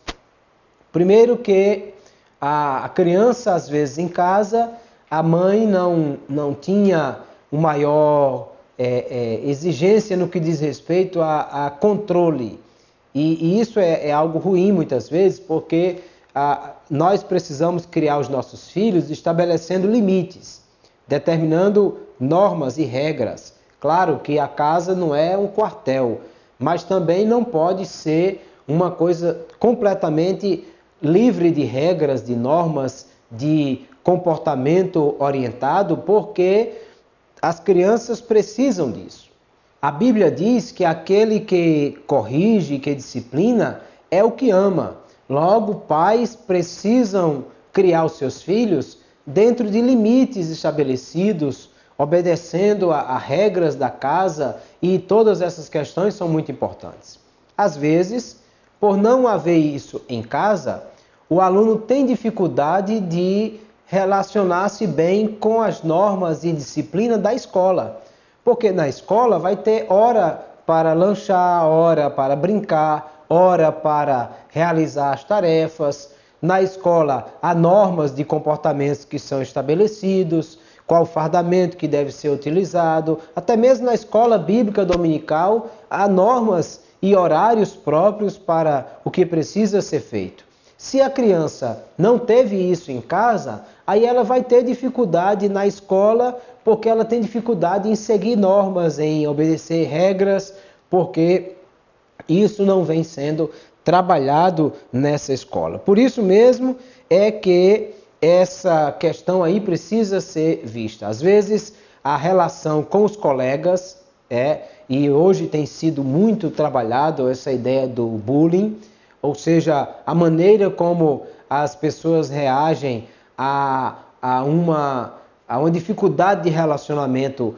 Primeiro que a criança, às vezes em casa, a mãe não tinha uma maior exigência no que diz respeito a controle. E isso é algo ruim muitas vezes, porque nós precisamos criar os nossos filhos estabelecendo limites, determinando normas e regras. Claro que a casa não é um quartel, mas também não pode ser uma coisa completamente livre de regras, de normas, de comportamento orientado, porque as crianças precisam disso. A Bíblia diz que aquele que corrige, que disciplina, é o que ama. Logo, pais precisam criar os seus filhos dentro de limites estabelecidos, obedecendo a regras da casa, e todas essas questões são muito importantes. Às vezes, por não haver isso em casa, o aluno tem dificuldade de relacionar-se bem com as normas e disciplina da escola. Porque na escola vai ter hora para lanchar, hora para brincar, hora para realizar as tarefas. Na escola há normas de comportamentos que são estabelecidos, qual o fardamento que deve ser utilizado. Até mesmo na escola bíblica dominical há normas e horários próprios para o que precisa ser feito. Se a criança não teve isso em casa, aí ela vai ter dificuldade na escola, porque ela tem dificuldade em seguir normas, em obedecer regras, porque isso não vem sendo trabalhado nessa escola. Por isso mesmo é que essa questão aí precisa ser vista. Às vezes a relação com os colegas e hoje tem sido muito trabalhado essa ideia do bullying, ou seja, a maneira como as pessoas reagem a uma dificuldade de relacionamento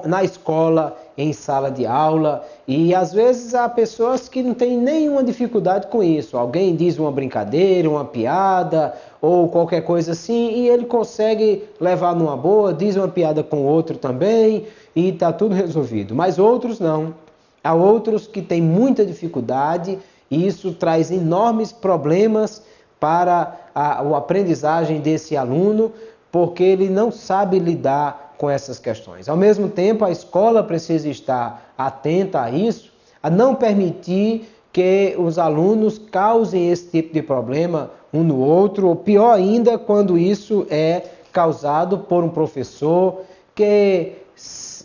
na escola, em sala de aula, e às vezes há pessoas que não têm nenhuma dificuldade com isso. Alguém diz uma brincadeira, uma piada ou qualquer coisa assim e ele consegue levar numa boa, diz uma piada com o outro também e está tudo resolvido. Mas outros não. Há outros que têm muita dificuldade e isso traz enormes problemas para a aprendizagem desse aluno, porque ele não sabe lidar com essas questões. Ao mesmo tempo, a escola precisa estar atenta a isso, a não permitir que os alunos causem esse tipo de problema um no outro, ou pior ainda, quando isso é causado por um professor que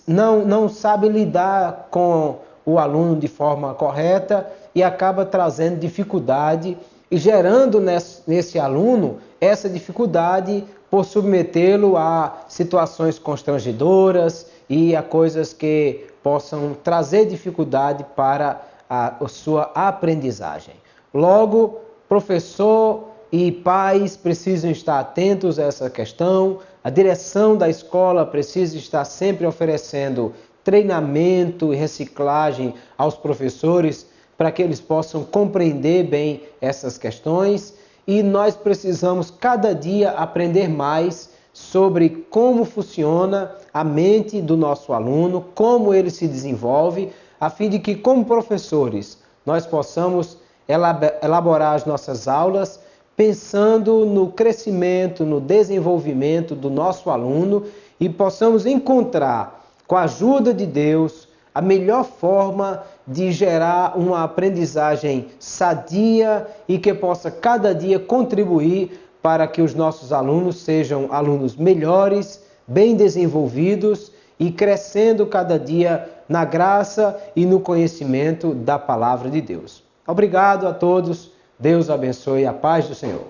não sabe lidar com o aluno de forma correta e acaba trazendo dificuldade e gerando nesse aluno essa dificuldade por submetê-lo a situações constrangedoras e a coisas que possam trazer dificuldade para a sua aprendizagem. Logo, professor e pais precisam estar atentos a essa questão, a direção da escola precisa estar sempre oferecendo treinamento e reciclagem aos professores para que eles possam compreender bem essas questões e nós precisamos cada dia aprender mais sobre como funciona a mente do nosso aluno, como ele se desenvolve, a fim de que, como professores, nós possamos elaborar as nossas aulas pensando no crescimento, no desenvolvimento do nosso aluno e possamos encontrar, com a ajuda de Deus, a melhor forma de gerar uma aprendizagem sadia e que possa cada dia contribuir para que os nossos alunos sejam alunos melhores, bem desenvolvidos e crescendo cada dia na graça e no conhecimento da palavra de Deus. Obrigado a todos. Deus abençoe. A paz do Senhor.